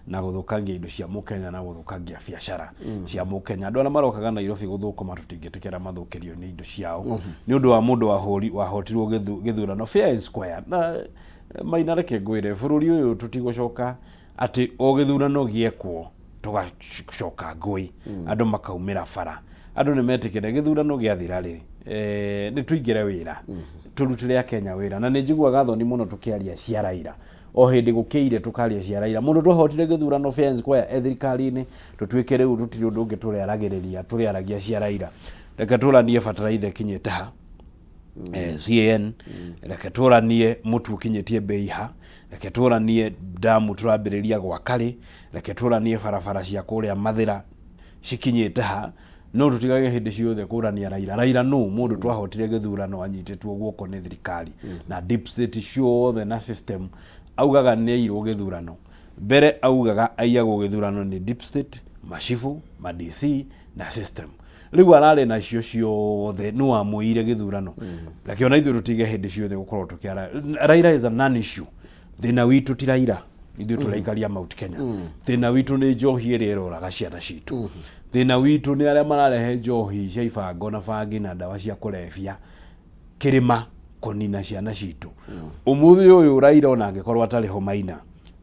na gũthũkangia indo cia mũkenya na gũthũkangia biacara cia mũkenya andũ arĩa marokaga Nairobi gũthũkũma tũtingĩtĩkĩra mathũkĩrio nĩ indo ciao nĩ ũndũ wa mũndũ wahotirwo gĩthurano fair and square na Maina reke ngwĩre bũrũri ũyũ tũtigũcoka atĩ o gĩthurano gĩekwo tũgacoka ngũĩ andũ makaumĩra bara andũ nĩ metĩkĩre gĩthurano gĩathira rĩ nĩ tũingĩre wĩra tũrutĩre Kenya wĩra na nĩ njiguaga thoni mũno tũkĩaria cia Raila o hĩndĩ gũkĩire tũkaria cia Raila mũndũ twahotire gĩthurano fair and square thirikari-inĩ tũtuĩke rĩu tũtirĩ ũndũ ũngĩ tũrĩaragia cia Raila reke tũranie bataraitha kinyĩte ha CAN reke tũranie mũtu kinyĩtie bei ha reke tũranie damu tũrambĩrĩria gwaka reke tũranie barabara cia kũrĩa Mathĩra cikinyĩte ha no tũtigage hĩndĩ ciothe kũrania Raila no mũndũ twahotire gĩthurano anyitĩtwo guoko nĩ thirikari na deep state ciothe na system augaga nĩ airwo gĩthurano mbere augaga aiyagwo gĩthurano nĩ deep state macibu ma DC na system rĩu ararĩ na cio ciothe no amũire gĩthurano lakini ona ithuĩ tũtige hĩndĩ ciothe gũkorwo tũkĩara Raila is a non issue thĩna witũ ti Raila ithuĩ tũraikaria Mount Kenya thĩna witũ nĩ njohi ĩrĩa ĩroraga ciana citũ thĩna witũ nĩ arĩa mararehe njohi cia ibango na bangi na ndawa cia kũrebia kĩrĩma kũnina ciana citũ ũmũthĩ ũyũ Raila ona angĩkorwo atarĩ ho Maina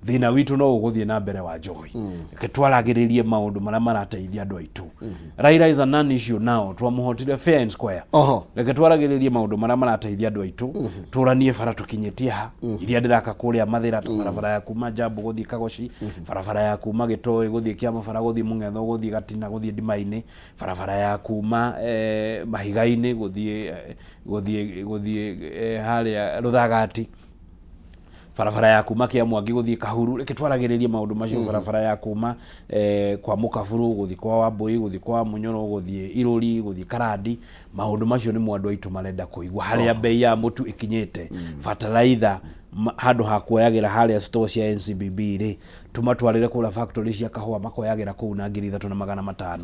thĩna witũ no ũgũthiĩ na mbere wa njohi reke twaragĩrĩrie maũndũ marĩa marateithia andũ aitũ Raila is a non issue now twamũhotire fair and square reke twaragĩrĩrie maũndũ marĩa marateithia andũ aitũ tũranie bara tũkinyĩtie ha iria ndĩraka kũrĩa Mathĩra barabara ya kuma Jambo gũthiĩ Kagoci barabara ya kuma Gĩtoi gũthiĩ Kĩamabara gũthiĩ Mũng'etho gũthiĩ Gatina gũthiĩ Ndima-inĩ barabara ya kuma Mahiga-inĩ gũthiĩ harĩa Rũthagati barabara ya kuma Kĩamwangi gũthiĩ Kahuru reke twaragĩrĩrie maũndũ macio barabara ya kuma kwa Mũkaburu gũthiĩ kwa Wambui gũthiĩ kwa Mũnyoro gũthiĩ Irũri gũthiĩ Karandi maũndũ macio nĩ andũ aitũ marenda kũigua harĩa bei ya mũtu ikinyĩte fertilizer handũ ha kuoyagĩra harĩa store cia NCBB rĩ tumatwarĩre kũra factory cia kahũa makoyagĩra kũu na 3,500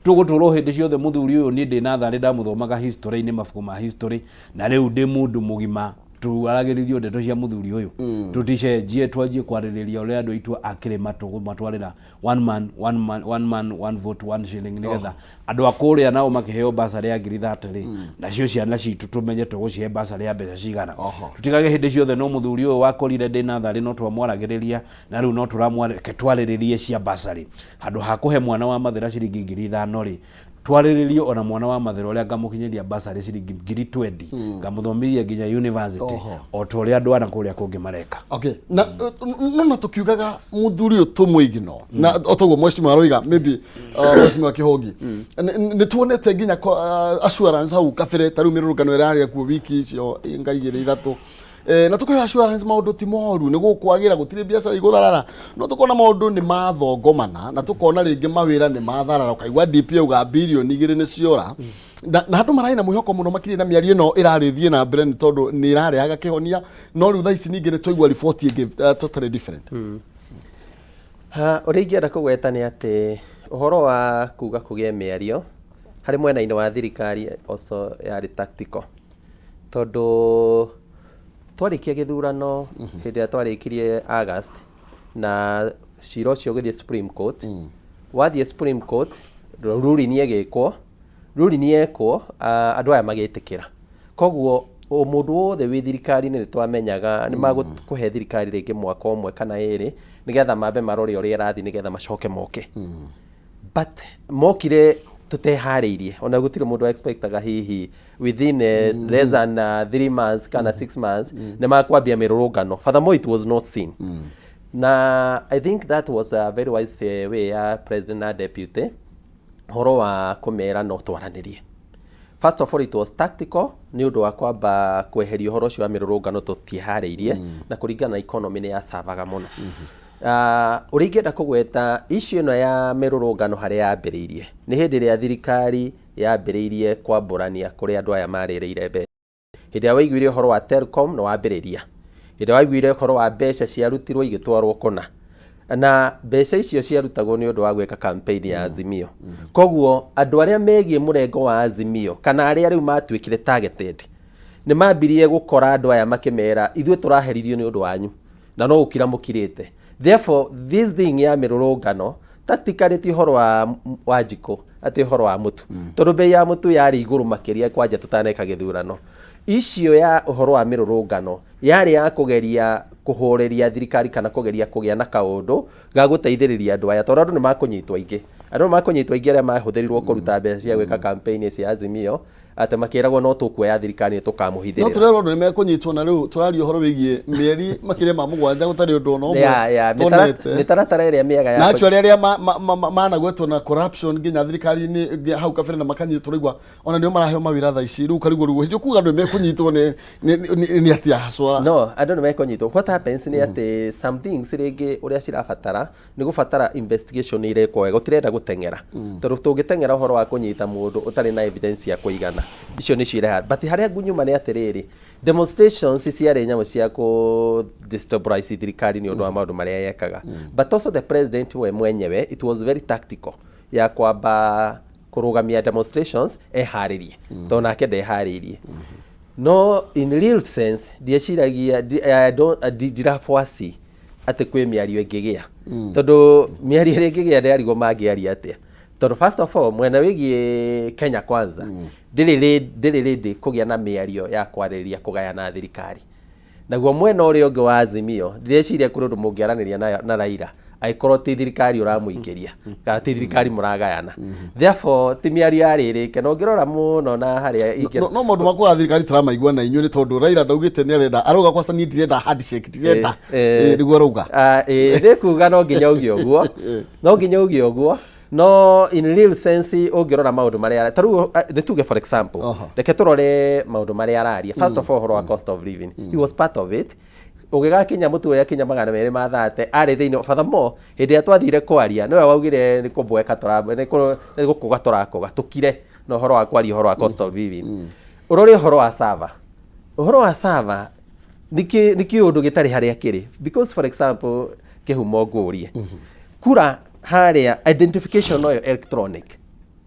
tũgũtũrwo hĩndĩ ciothe mũthuri ũyũ niĩ ndĩ natharĩ ndamũthomaga history-inĩ mabuku ma history na rĩu ndĩ mũndũ mũgima tuaragĩrĩrio ndeto cia mũthuri ũyũ tuticenjie twanjie kwarĩrĩria ũrĩa andũ aitũ akĩrĩma tũgũmatwarĩra one man one vote one shilling nĩgetha andũ akũrĩa nao makĩheo basarĩ ya 30,000 nacio ciana citũ tũmenye tũgũcihe basarĩ ya mbeca cigana tutigage hĩndĩ ciothe no mũthuri ũyũ wakorire ndĩ natharĩ no twamwaragĩrĩria na rĩu no tũramwarĩrĩrie cia basarĩ handũ ha kũhe mwana wa Mathĩra ciringi 5,000 rĩ twarĩrĩrio ona mwana wa Mathĩra ũrĩa ngamukinyeria basarĩ ciringi 20,000 ngamuthomithia nginya university o ta ũrĩa andũ ana kũrĩa kũngĩ mareka na tukiugaga mũthuri ũyũ tũmũigino na otoguo mheshimiwa aroiga maybe mheshimiwa Kĩhũngi nĩ tuonete nginya assurance hau kabere ta rĩu mĩrũrũngano ĩrarĩa kuo wiki icio inga 2-3 na tukahe assurance maundu ti moru ni gukwagira gutire biacara igutharara no tukona maundu ni mathongomana na tukona ringi mawira ni matharara ukaigwa DP uga bilioni 2 ni ciora na andu maraina mwihoko muno makiri na miario no irarithie na mbere ni tondu ni irareaga kihonia no riu thaa ici ningi ni twaigwa report ingi totally different. Uri ingienda kugweta ni ati uhoro wa kuga kugie miario hari mwena-ini wa thirikari also yari tactical tondu twarikia githurano hindi ya twarikirie August na cira ucio githie Supreme Court wathie Supreme Court ruling yegikwo andu aya magitikira koguo mundu wothe wi thirikari ni twamenyaga ni magukuhe thirikari ringi mwaka umwe kana iri nigetha mambe marore uria rathi nigetha macoke moke but mokire tutehariirie ona gutire mundu expectaga hihi within less than 3 months kana 6 months ne makwambia mirurungano furthermore it was not seen na I think that was a very wise way ya president na deputy horo wa kumera no twaranirie. First of all it was tactical ni undu wa kwamba kweheria horo cio wa mirurungano tutihariirie na kuringana na economy ni ya savaga muno. Uri ingenda kugweta issue ino ya mirurungano hari yambiriirie ni hindi ria thirikari yambiriirie kwamburania kuri andu aya marireire mbeca hindi ya waiguire horo wa Telcom no wambiriria hindi waiguire horo wa mbeca ciarutirwo igitwarwo kuna na mbeca icio ciarutagwo ni undu wa gwika campaign ya Azimio koguo andu aria megie murengo wa Azimio kana aria riu matuikire targeted ni mambirie gukora andu aya makimera ithwe turaheririo ni undu wanyu na no ukira mukirite. Therefore this thing ya mirurungano tactically ti horo wa jiko ati horo wa mutu tondu bei ya mutu yari iguru makiria kwanja tutaneka githurano icio ya horo wa mirurungano yari ya kugeria kuhoreria thirikari kana kugeria kugia na kaundu ga guteithiriria andu aya tondu andu ni makunyitwa ingi aria mahuthirirwo kuruta mbeca cia gwika campaign cia Azimio ate makiragwo no tukuoya thirikari tukamuhithirira no turero ni mekunyitwo na riu turario horo wigie mieri makiria ma mugwanja gutari undu no mitaratara iria miega ya na actually aria managwetwo na corruption nginya thirikari ni hau kabere na makanyitwo rigwa ona nio maraheo mawira thaa ici riu karigwo riu hijo kuga andu mekunyitwo ni atia haswa no andu ni mekunyitwo what happens ni ati some things ringi uria cirabatara ni gubatara investigation ireko wega utirenda gutengera tondu tungitengera horo wa kunyita mundu utari na evidence ya kuigana icio ni cireha but haria ngunyuma ni atiriri demonstrations ciare nyamu cia ku destabilize thirikari ni undu wa maundu maria yekaga but also the president we mwenyewe it was very tactical ya kwamba kurugamia demonstrations eharirie tona ke ndeharirie no in real sense ndieciragia ndirafuasi ati kwi miario ingigia tondu miario ingigia ndarigo mangiaria atia tondu first of all mwena wigie Kenya Kwanza ndiri kugia na miario ya kwariria kugayana thirikari naguo mwena uria ungi wa Azimio ndireciria kuri undu mungiaraniria na Raila aikorwo ti thirikari uramuingiria kana ti thirikari muragayana therefore ti miario yaririke no ngirora muno na haria no maundu makwa thirikari turamaigua na inyuĩ ni tondu Raila ndaugite ni arenda aroga kwa sani ndirenda handshake ndirenda niguo rauga ndikuga no nginya ugie uguo no in real sense ungirora maundu maria taru nituge for example reke turore maundu maria araria first of all horo wa cost of living he was part of it ugiga Kenya mutu ya Kenya magana mere mathate ari thiini furthermore hindi ya twathire kwaria no waugire ni kubweka turabo ni gukuga turakoga tukire no horo wa kwaria horo wa cost of living urore horo wa server niki undu gitari haria kiri because for example kihumo ngurie kura haria identification no electronic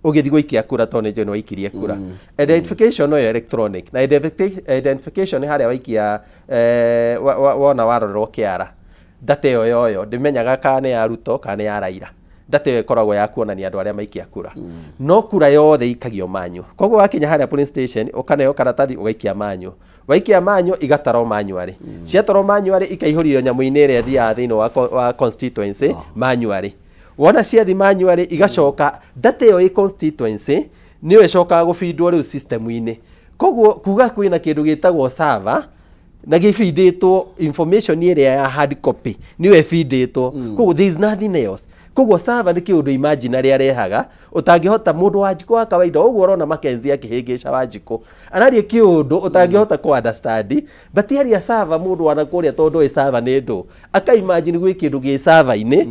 ugithi guikia kura tone je no ikirie kura identification no electronic na identification haria waikia wona warorwo kiara data yoyo ndimenyaga kana ya Ruto kana ya Raila data yo ikoragwo ya kuonania andu aria maikia kura no kura yothe ikagio manyu koguo wakinya haria police station ukaneo karatathi ugaikia manyu waikia manyu igataro manually ciataro manually ikaihurio nyamu-ini iria thia thiini wa constituency manually wona ciathi manually igacoka data yo constituency niyo icoka gufeedwo riu system-ini koguo kuga kwina kindu gitagwo server na gifeeditwo information iria ya hard copy niyo ifeeditwo koguo there is nothing else koguo server nĩ kĩũndũ imaginary arehaga ũtangĩhota mũndũ wa Wanjikũ wa kawaida ũguo ũrona Mackenzie akĩhĩngĩca Wanjikũ araria kĩũndũ ũtangĩhota ku understand but aria server mũndũ wa nakũrĩa tondũ server nĩ ndũ akaimagine gwĩ kĩndũ gĩ server-inĩ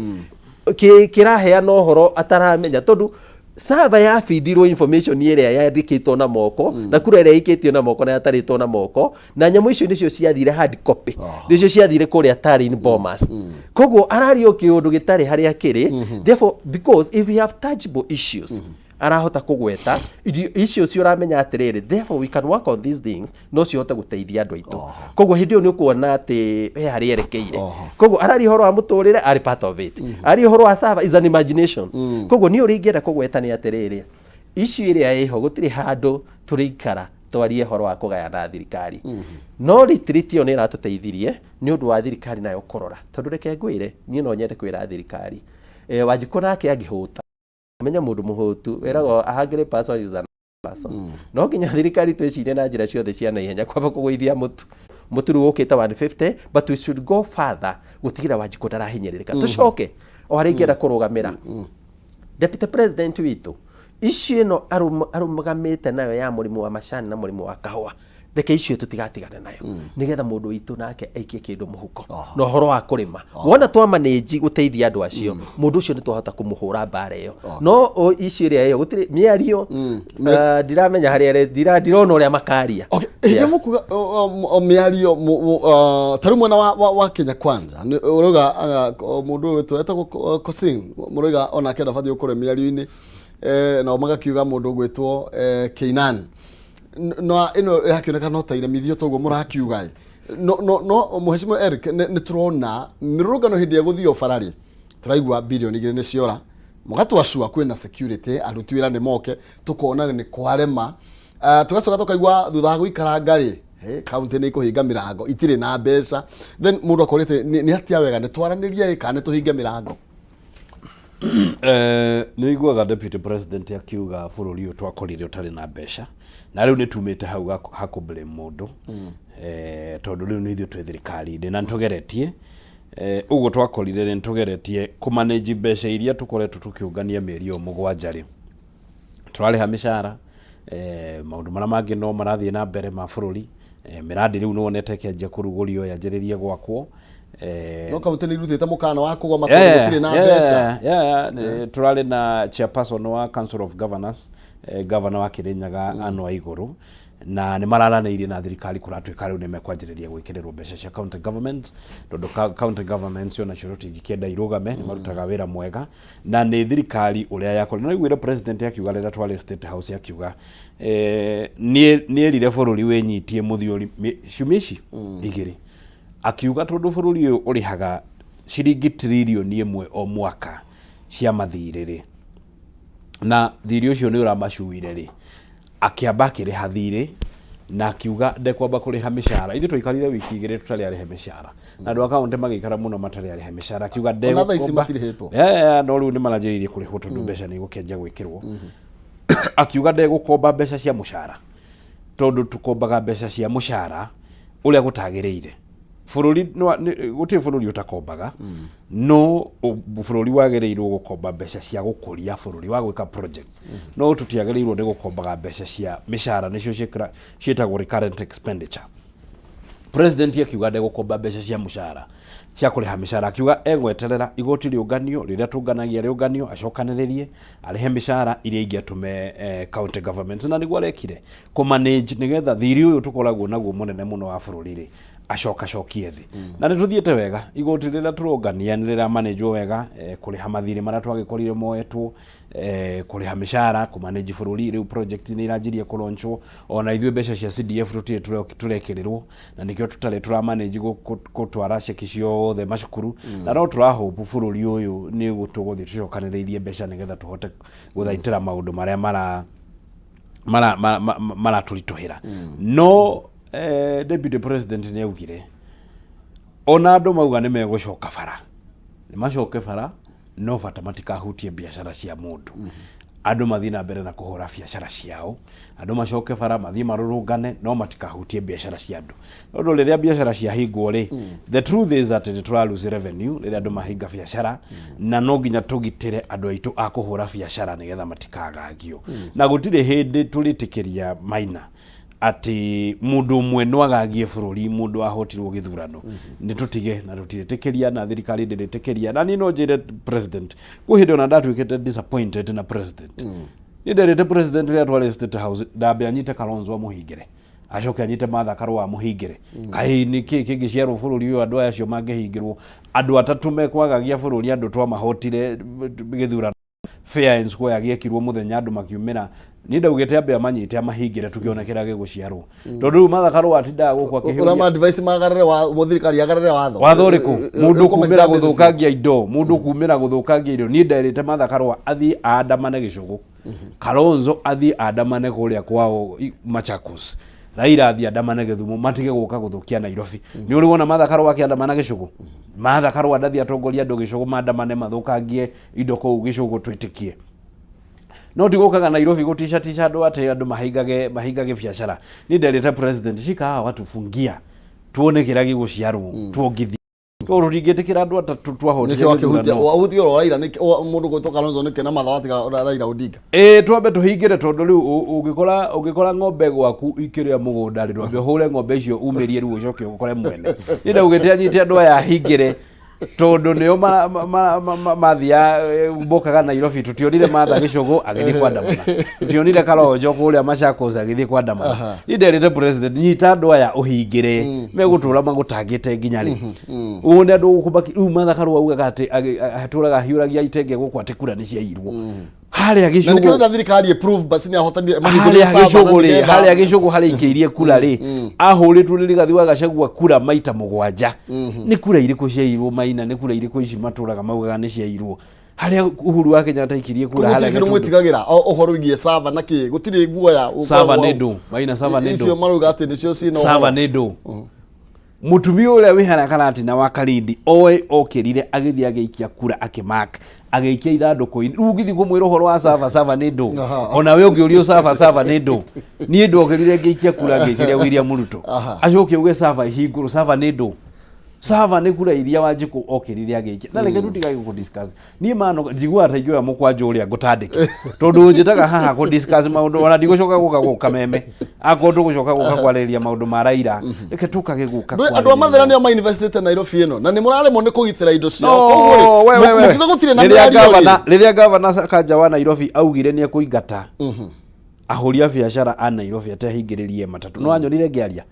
kĩraheana ũhoro ataramenya tondũ server ya feedirwo information ĩrĩa yandĩkĩtwo na moko na kura ĩrĩa ĩikĩtio na moko na yatarĩtwo na moko na nyamũ icio nĩcio ciathire hard copy nĩcio ciathire kũrĩa Tarin Bomas koguo arario kĩũndũ gĩtarĩ harĩa kĩrĩ therefore because if we have tangible issues arahota kugweta icio cio uramenya atiriri therefore we can work on these things no cihote guteithia andu aitu koguo hindi ni ukuona ati hari erekeire koguo arari horo wa muturire ari part of it ari horo wa server is an imagination koguo ni uringienda kugweta ni atiriri icio iria iho gutiri handu turikara twarie horo wa kugayana thirikari no retreat yo ni iratuteithirie ni undu wa thirikari nayo kurora tondu reke ngwire ni no nyende kwira thirikari Wanjikũ nake angihuta menya mundu muhutu erago ahagire person is an person no kinya thirikari twicire na njira ciothe cia naihenya kwamba kugwithia muturu ukita 150 but we should go further gutigira Wanjikũ ndarahinyĩrĩrĩka tucoke o hari ingĩenda kũrũgamĩra deputy president witu icio ĩno arumagamĩte nayo ya mũrimũ wa macani na mũrimũ wa kahũa reke icio tutigatigana nayo nigetha mundu witu nake aikie kindu muhuko no horo wa kurima wona twa manage guteithia andu acio mundu ucio ni twahota kumuhura mbara iyo no icio ria iyo gutiri miario ndiramenya hari ndirona uria makaria okay mukuga miario taru mwana wa Kenya Kwanza uruga mundu witu etagwo Kosing muruga ona kenda fathi ukore miario-ini na magakiuga mundu gwitwo Keinan no ino yakioneka no taire mithio togo murakiuga no muheshimiwa Eric ni turona mirugano hindi ya guthio farari turaigwa bilioni igire ni ciora mugatwacua kwina security arutwira ni moke tukona ni kwarema tugacoka tukaigwa thutha gwikara ngari county ni kuhinga mirango itire na mbeca then mundu akorete ni atia wega ni twaraniria ikane tuhinge mirango ni iguaga deputy president akiuga bururi uyu twakorire utari na mbeca na riu ni tumite hau hakublame mundu tondu riu ni ithuĩ twĩ thirikari-inĩ na ntugeretie uguo twakorire ni ntugeretie kumanage mbeca iria tukoretwo tukiungania mĩeri yo mũgwanja ri turariha mĩcara maundu maria mangi no marathie na mbere ma bururi miradi riu no wonete kianjia kurugurio yanjiririe gwakwo no kaunti ni rutite mukana wa kugoma tondu gutire na mbeca turari na chairperson wa Council of Governors governor wa Kirinyaga Anwa Iguru na ni mararanĩirie na thirikari kuratwika riu ni mekwanjĩrĩria gwĩkĩrĩrwo mbeca cia county government tondu county government cio nacio rutingĩkĩenda irũgame ni marutaga wĩra mwega na ni thirikari uria yakore no igwire president akiuga rĩrĩa twari state house akiuga ni erire bururi wenyitie muthiori ciumici igĩrĩ akiuga tondu bururi uyu urihaga ciringi trilioni 1 o mwaka cia mathirĩ na thirĩ ucio ni uramacuire ri akiamba akiriha thirĩ na akiuga ndekwamba kuriha mĩcara ithuĩ tũikarire wiki igĩrĩ tutarĩ arihe mĩcara na andũ a kaunti magĩikara mũno matarĩ arihe mĩcara akiuga ndegũkomba no rĩu nĩ maranjĩrĩirie kũrĩhwo tondũ mbeca nĩ igũkĩanjia gwĩkĩrwo akiuga ndegũkomba mbeca cia mũcara tondu tukombaga mbeca cia mũcara ũrĩa gũtagĩrĩire bururi gũtirĩ bururi utakombaga no bururi wagĩrĩirwo gũkomba mbeca cia gũkũria bururi wa gwĩka projects no tũtiagĩrĩirwo nĩ gũkombaga mbeca cia mĩcara nĩcio ciĩtagwo recurrent expenditure president akiuga ndegũkomba mbeca cia mũcara cia kũrĩha mĩcara akiuga egweterera igoti rĩũnganio rĩrĩa tũnganagia rĩũnganio acokanĩrĩrie arihe mĩcara iria ingĩatume county government na nĩguo arekire kũmanage nĩgetha thirĩ ũyũ tũkoragwo naguo mũnene mũno wa bururi acokie thi na nĩ tuthiĩte wega igoti rĩrĩa tũrongania nĩ rĩrĩa manage wega kũrĩha mathirĩ marĩa twagĩkorire moetwo kũrĩha mĩcara kũmanage bururi rĩu project nĩ iranjirie kũlaunchwo ona ithuĩ mbeca cia CDF tũrekĩrĩrwo na nĩkĩo tũtarĩ tũramanage gũtwara ceki ciothe macukuru na no tũrahope bururi ũyũ nĩ gũtũgũthiĩ tũcokanĩrĩirie mbeca nĩgetha tũhote gũthaitĩra maũndũ marĩa maratũritũhĩra no deputy president ni augire ona andu mauga ni megũcoka bara ni macoke bara no bata matikahutie biacara cia mundu andu mathii na mbere na kuhura biacara ciao, andu macoke bara mathii marurungane no matikahutie biacara cia andu. Nondu riria biacara cia hingwo ri, the truth is that ni tura lose revenue riria andu mahinga biacara, na no nginya tugitire andu aitu a kuhura biacara nigetha matikagagio. Na gutire hindi turitikiria maina ati mundu umwe no agagie bururi, mundu ahotirwo githurano ni tutige na tutitikiria na thirikari ndirikiria. Na ni no njire president ku hindi ona ndatwikite disappointed na president. Ni nderete president ria twale State House ndambe anyite Kalonzo amuhingire, acoke anyite Martha Karua amuhingire. Kai ni kingi ciaro bururi uyu andu acio mangehingirwo, andu atatu mekwagagia bururi, andu twamahotire githurano fair and square agiekirwo muthenya andu makiumira. Ni ndaugite ambe amanyite amahingire tukiona kira giguciarwo. Tondu Martha Karua atinda gukwa kihiria. Urama advice magarare wa muthirikari agarare watho. Watho riku mundu kumira guthukangia indo, mundu kumira guthukangia indo. Ni nderite Martha Karua athi aandamane gicugu. Kalonzo athi aandamane kuria kwao Machakos. Raila athi aandamane Githumo, matige guka guthukia Nairobi. Ni uri wona Martha Karua akiandamana gicugu. Martha Karua ndathi atongoria andu gicugu maandamane mathukangie indo kou gicugu twitikie. No tigukaga Nairobi gutisha andu ate andu mahingage biacara. Ni nderite president shika watu fungia tuone kira giguciarwo tuongithie. Toro rigetekira andu atatu twahotire wahuthio Raila ni mundu gwitwo Kalonzo ni kena mathawatiga Raila Odinga. Twambe tuhingire tondu riu ugikora ng'ombe gwaku ikiria mugunda ri ndwambe hure ng'ombe icio umirie riu ucoke ukore mwene. Ni ndaugite anyite andu aya hingire tondu nio mathia mbokaga Nairobi tutionire Martha gicugu agithi kwandamana, tutionire Kalonzo kuria Machakos agithi kwandamana. Ni nderite president nyita andu aya uhingire megutura magutangite nginya ri uone andu gukubaki riu Martha Karua ugaga ati aturaga hiuragia itenge gukwa ati kura ni ciairwo haria gicugu. Na nikenda thirikari approve basi ni ahotani mahingire haria gicugu haria ikiirie kura ri ahuritwo ni rigathiwa gacagua kura maita 7. Ni kura iriku ciairwo Maina, ni kura iriku ici maturaga maugaga ni ciairwo haria Uhuru wa Kenyatta ikirie kura haria gutiri mwitigagira uhoro wigie sava naki gutiri guoya sava nedo Maina sava nedo icio maruga ati nicio cino sava nedo mutumia uria wihana karati na wakarindi oe okirire agithi ageikia kura akimark ageikia ithanduku-ini riu ngithi kumwira uhoro wa sava nedo ona we ungiurio sava nedo ni ndokirire ngeikia kura ngikiria William Ruto acoke uge sava ihinguru sava nedo sava ni kura iria Wanjiku okirire ageikia na reke tutigage ku discuss ni mano njigua ta igwa mukwanjo uria ngutandike tondu njitaga haha ku discuss maundu ona ndigucoka guka meme akondu gucoka guka kwariria maundu ma Raila reke tukage guka kwa andu amathira nio ma university Nairobi ino na ni muraremwo ni kugitira indo ciao koguo mukiga gutire na riria governor Sakaja wa Nairobi augire ni akuingata ahuria biacara a Nairobi atehingiririe matatu no anyonire ngiaria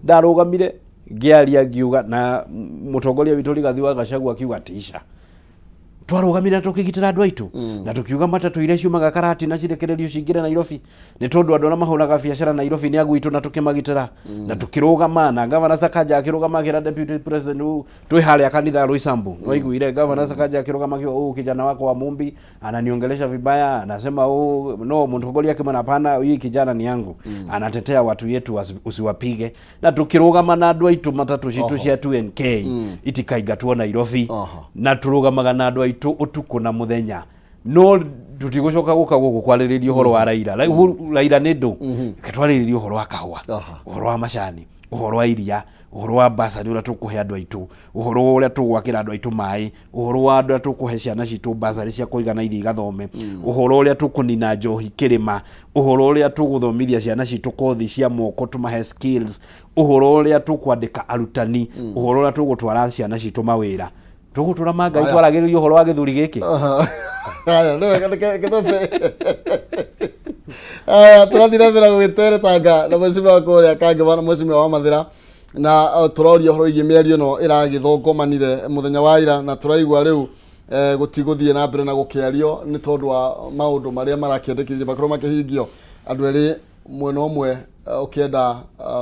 ndarugamire ngiaria ngiuga na mutongoria witu rigathiwa gacagua kiuga tisha twarugamira tukigitira andu aitu na tukiuga matatu iria ciumaga Karati na cirekererio cingire Nairobi ni tondu andu mahonaga biacara Nairobi ni agwitu na tukimagitira na tukirugama na governor Sakaja akirugama gira deputy president twi haria kanitha Roysambu no iguire governor Sakaja akirugama kio kijana wako wa Mumbi ananiongelesha vibaya anasema no mutongoria kima na pana hii kijana ni yangu anatetea watu yetu usiwapige na tukirugama na andu aitu matatu citu cia 2NK itikaigatwo Nairobi na turugamaga na andu aitu utuku na muthenya no tutigucoka guka guku kwaririria uhoro wa Raila nedo katwaririria uhoro wa kahua uhoro wa macani uhoro wa iria uhoro wa basari uria tukuhe andu aitu uhoro uria tugwakira andu aitu mai uhoro wa andu tukuhe ciana citu basari cia kuigana iria igathome uhoro uria tukunina njohi kirima uhoro uria tuguthomithia ciana citu kothi cia moko tumahe skills uhoro uria tukwandika arutani uhoro uria tugutwara ciana citu mawira tugutura manga ikwaragiririo uhoro wa githuri giki aya no gatope turathira vira gwitere tanga na mucime wa kuria kange bana mucime wa mathira na turoria uhoro igi mĩario no iragithogomanire muthenya wa ira na turaigua riu gutiguthie na mbere na gukiario ni tondu wa maundu maria marakiendekirie makorwo makihingio andu eri mwena umwe ukienda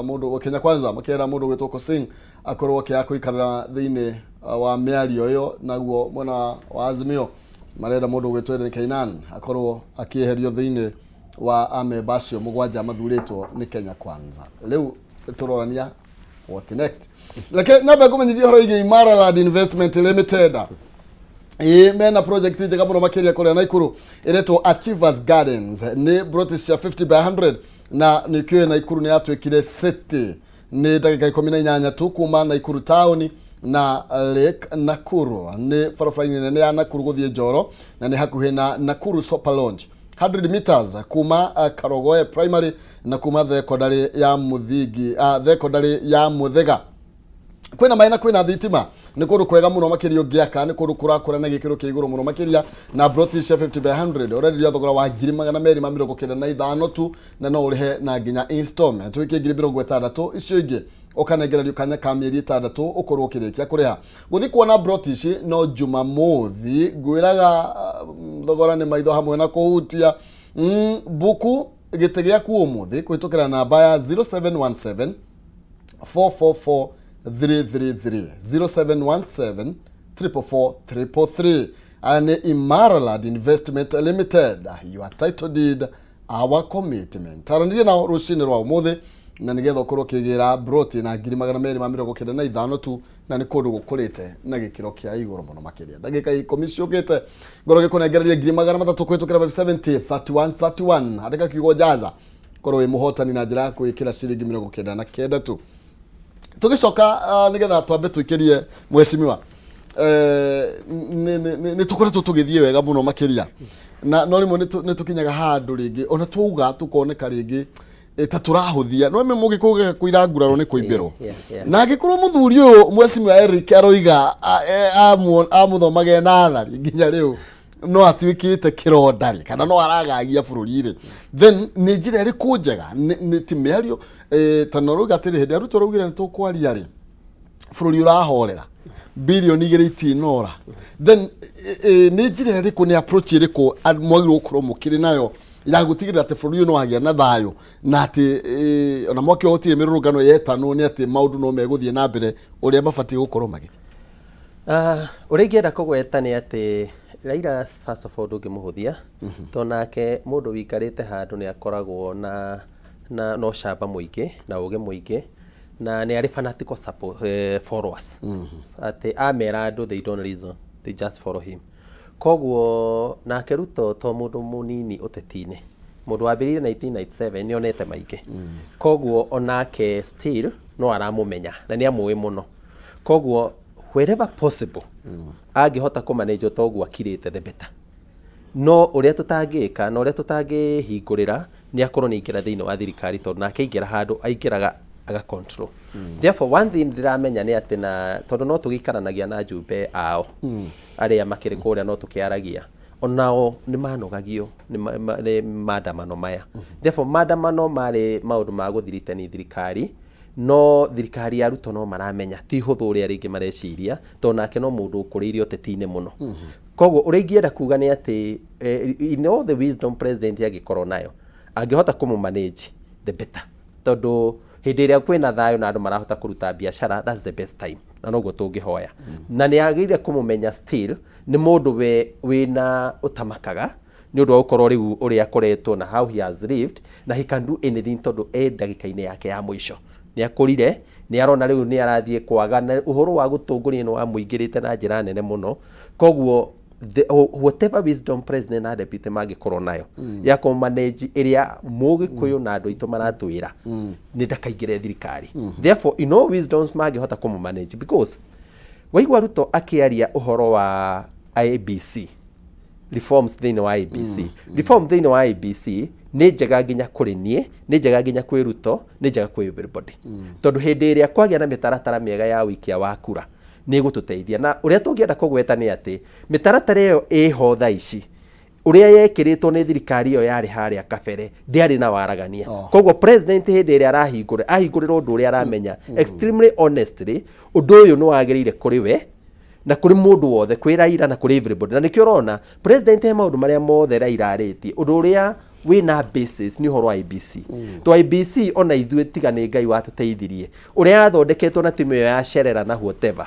mundu Kenya Kwanza makienda mundu gwitwo Kosing akorwo akiakuikarira thiini wa mĩario iyo naguo mwena wa Azimio marenda mundu gwitwo Eden Kainan akorwo akieherio thiini wa amemba acio 7 mathuritwo ni Kenya Kwanza. Riu turorania what next. Leke nyambe kumenyithia horo igi Imara Land Investment Limited mena project njega muno makiria kuria Naikuru iretwo Achievers Gardens ni British ya 50 by 100 na nikio Naikuru ni yatwikire city ni dakika 18 tu kuma Naikuru town na Lake Nakuru ni farafraini nene ya Nakuru guthie Njoro na ni hakuhe na Nakuru Super Lounge 100 meters kuma Karogoe primary na kuma thekondarĩ ya Muthingi thekondarĩ ya Muthega kwina maina kwina thitima ni kundu kwega muno makiria ngiaka ni kundu kurakura na gikiro kia iguru muno makiria na British 50 by 100 already ya thogora wa 2,295 tu na no urihe na nginya installment wiki 2,600 icio ingi ukanegererio kanya ka mieri 6 ukorwo ukirikia kuriha guthi kuona British no Jumamothi gwiraga thogora ni maitho hamwe na kuhutia buku gitegia ku umuthi kwitukira namba ya 0717 444 333 0717 444 and Imaralad Investment Limited your title deed our commitment tarandie na rushini rwa umuthi na nigetha ukorwo kigira broti na 2,295 tu na ni kundu gukurite na gikiro kia iguru muno makiria ndagika 10 ciukite ngoro gikunengereria 3,300 kwitukira 570 31 31 andika kiugo jaza korwo wi muhotani na njira kuikira ciringi 99 tu tugicoka nigetha twambe twikirie mweshimiwa ni tukoretwo tugithie wega muno makiria na no rimwe ni tukinyaga handu ringi ona twauga tukoneka ringi ta turahuthia no me mugikuge kuira nguraro ni kuimbiro na gikorwo muthuri uyu mweshimiwa Eric aroiga amuthomage na thari nginya riu no atwikite kirondari kana no aragagia bururi-ri then ni njira ri kunjega ni timerio tanoruga atiri hindi aruto rugire ni tukwaria ri bururi urahorera bilioni 2 itinora then ni njira ri kuni approach ri ko mwagiro ukuro mukiri nayo ya gutigirira ati bururi no agia na thayo na ati ona mwakio hoti emirurugano yetano ni ati maundu no meguthie na mbere uria mabati gukorwo magi uringienda kugweta ni ati Raila first of all ngimuhuthia tonake mundu wikarite handu ni akoragwo na no shamba muingi na uge muingi na ni ari fanatical support followers ati amera andu they don't reason they just follow him kogwo nake Ruto to mundu munini utetine mundu wambirire 1997 ni onete maingi kogwo onake still no aramumenya na ni amuwe muno kogwo wherever possible angihota ku manage togu akirite the better no uria tutangika no uria tutangihingurira ni akorwo ni ingira thiini wa thirikari tondu nake ingira handu aingiraga aga control therefore one thing ndiramenya ni ati na tondu no tugikaranagia na njumbe ao aria makiri kuria no tukiaragia onao ni manogagio ni maandamano maya therefore maandamano mari maundu ma guthirite ni thirikari no thirikari ya Ruto no maramenya ti huthu uria ringi mareciria to nake no mundu ukuriire utetine muno kogwo uringienda kuga ni ati in all the wisdom president yagikorwo nayo angihota kumu manage the better tondu hindi iria kwina thayo na andu marahota kuruta biashara that's the best time na noguo tungihoya na ni agire kumumenya still ni mundu wina utamakaga ni undu wa ukorwo riu uria akoretwo na how he has lived na he can do anything tondu ndagika-ini yake ya mwisho ni akurire ni arona riu ni arathie kwaga na uhoro wa gutunguria no amuingirite na njira nene muno kogwo whatever wisdom president na deputy magikorwo nayo ya ko manage area mugikuyu na andu itu maratwira ni ndakaingire thirikari therefore in all wisdoms magihota kumu manage because waigwa Ruto akiaria uhoro wa IBC reforms thiini wa IBC reform thiini wa IBC ni njega nginya kuri nie ni njega nginya kwi Ruto ni njega kwi everybody tondu hindi iria kwagia na mitaratara miega ya wikia wa kura ni gututeithia na uria tungienda kugweta ni ati mitaratara iyo iho tha ici uria yekiritwo ni thirikari iyo yari haria kabere ndiari na waragania kogwo president hindi iria ahingurira undu uria aramenya extremely honestly undu uyu no agirire kuri we na kuri mundu wothe kwi Raila na kuri everybody na nikio rona president he maundu maria mothe Raila ariti undu uria wina basis ni horo wa IBC to IBC ona ithuĩ tiga nĩ Ngai watuteithirie uria yathondeketwo na timu ya sherera na whatever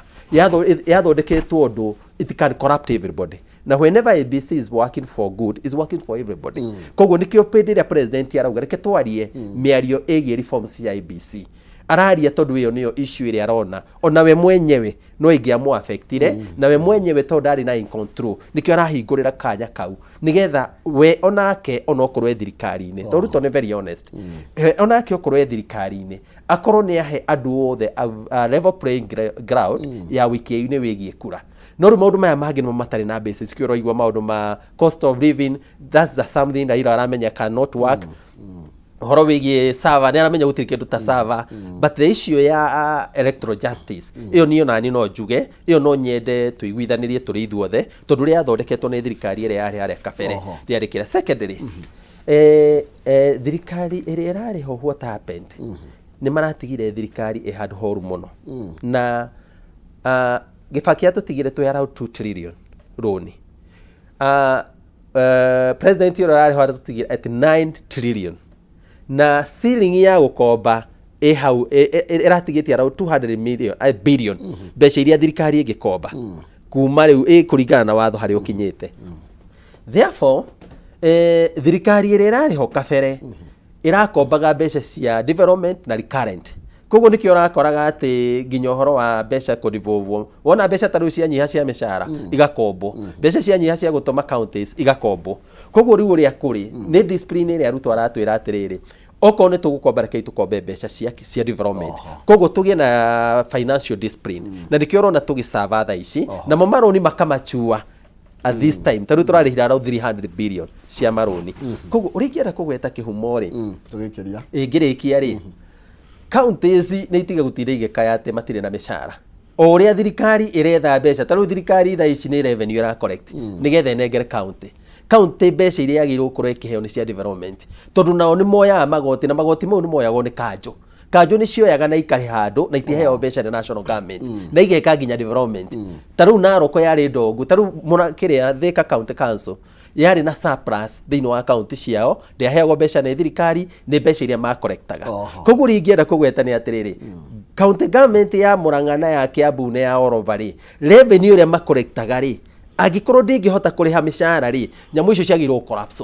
yathondeketwo undu it can corrupt everybody na whenever IBC is working for good is working for everybody kogwo nikio pende ya president arauga reke twarie miario egi reforms ya IBC araria tondu iyo niyo issue iri arona ona we mwenyewe no ingiamu affectire na we mwenyewe tondu ari na in control nikio arahingurira kanya kau nigetha we onake onokorwe thirikari-ini tondu to ne very honest onake okorwe thirikari-ini akorwo ni ahe andu othe a level playing ground ya wiki ine wigie kura no ru maundu maya mangi no matari na basis kio roigwa maundu ma cost of living, that's something that ira aramenya cannot work. Horo wigie server ni aramenya gutiri kindu ta server, but the issue ya electoral justice iyo niyo nani no njuge iyo no nyende tuiguithanirie turi ithuothe tondu ria athondeketwo ni thirikari iri yari kabere riari kira secondary thirikari iri irari ho what happened ni maratigire thirikari ihad horu muno na gifakia tutigire tu around 2 trillion roni president irari ho tutigire at 9 trillion na ceiling ya gukomba hau iratigite around 200 billion beca iria thirikari igikomba kuma riu kuringana na watho hari ukinyite therefore thirikari iri irari ho kabere irakombaga beca cia development na recurrent koguo nikio rakoraga ati nginya horo wa beca kudivovwo wona beca taru cia nyiha cia mishara igakombo beca cia nyiha cia gutoma counties igakombo koguo riu ria kuri ni discipline ria ruto aratwira atiriri oko ne tugukomba reke tukombe beca cia development koguo tugie na financial discipline na nikio rona tugisava tha ici na mamaroni makamachua at this time taru turarihira around 300 billion cia maroni koguo urikienda kugweta kihumo ri tugikiria ingirikia ri counties ni itiga gutire igekaya ate matire na mishara o ria thirikari iretha beca taru thirikari tha ici ni revenue ira collect nigetha negere county beca iria yagirwo kurwa ikiheo ni cia development tondu nao ni moya magoti na magoti mau ni moyagwo ni kanjo ni cioyaga na ikari handu na itiheo beca na national government na igeka nginya development taru naroko yari ndongu taru muna kiria Thika County Council yari na surplus thini wa county ciao ndiaheagwo beca ni thirikari ni beca iria makorektaga koguo ringienda kugweta ni atiriri county government ya Murang'a na ya Kiambu ne ya Orovali revenue iria makorektaga ri agikorwo ndingihota kuriha mishara ri nyamu icio ciagirwo collapse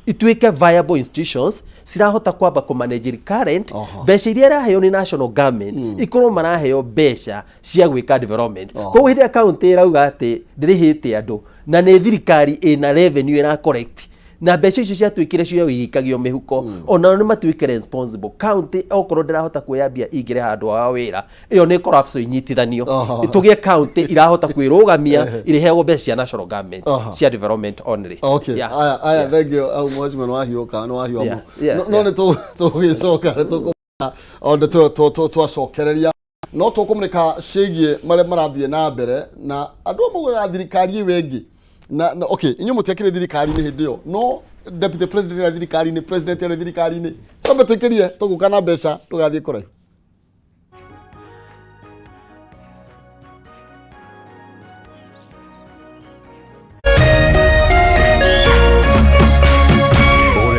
ituike viable institutions cirahota kwamba ku manage recurrent beca iria iraheo ni national government ikorwo maraheo beca cia gwika development koguo hindi county irauga ati ndirihite andu na ni thirikari ina revenue ina correct na beca icio ciatuikire cio igikagio mihuko ona ni matuike responsible county okorwo ndirahota kuoyambia ingire handu wa wira iyo ni collapse inyitithanio itugie county irahota kwirugamia iriheagwo beca cia national government cia development only. Okay, aya thank you au mheshimiwa wahiuka no wahiuka no ni tugicoka onde twacokereria no tukumurika cigie maria marathie na mbere na andu amwe thirikari wengi na okay inyu mutekire thirikari ni hindio no deputy president ya thirikari ni president ya thirikari ni tombe tukirie tuguka na mbeca tugathie kurai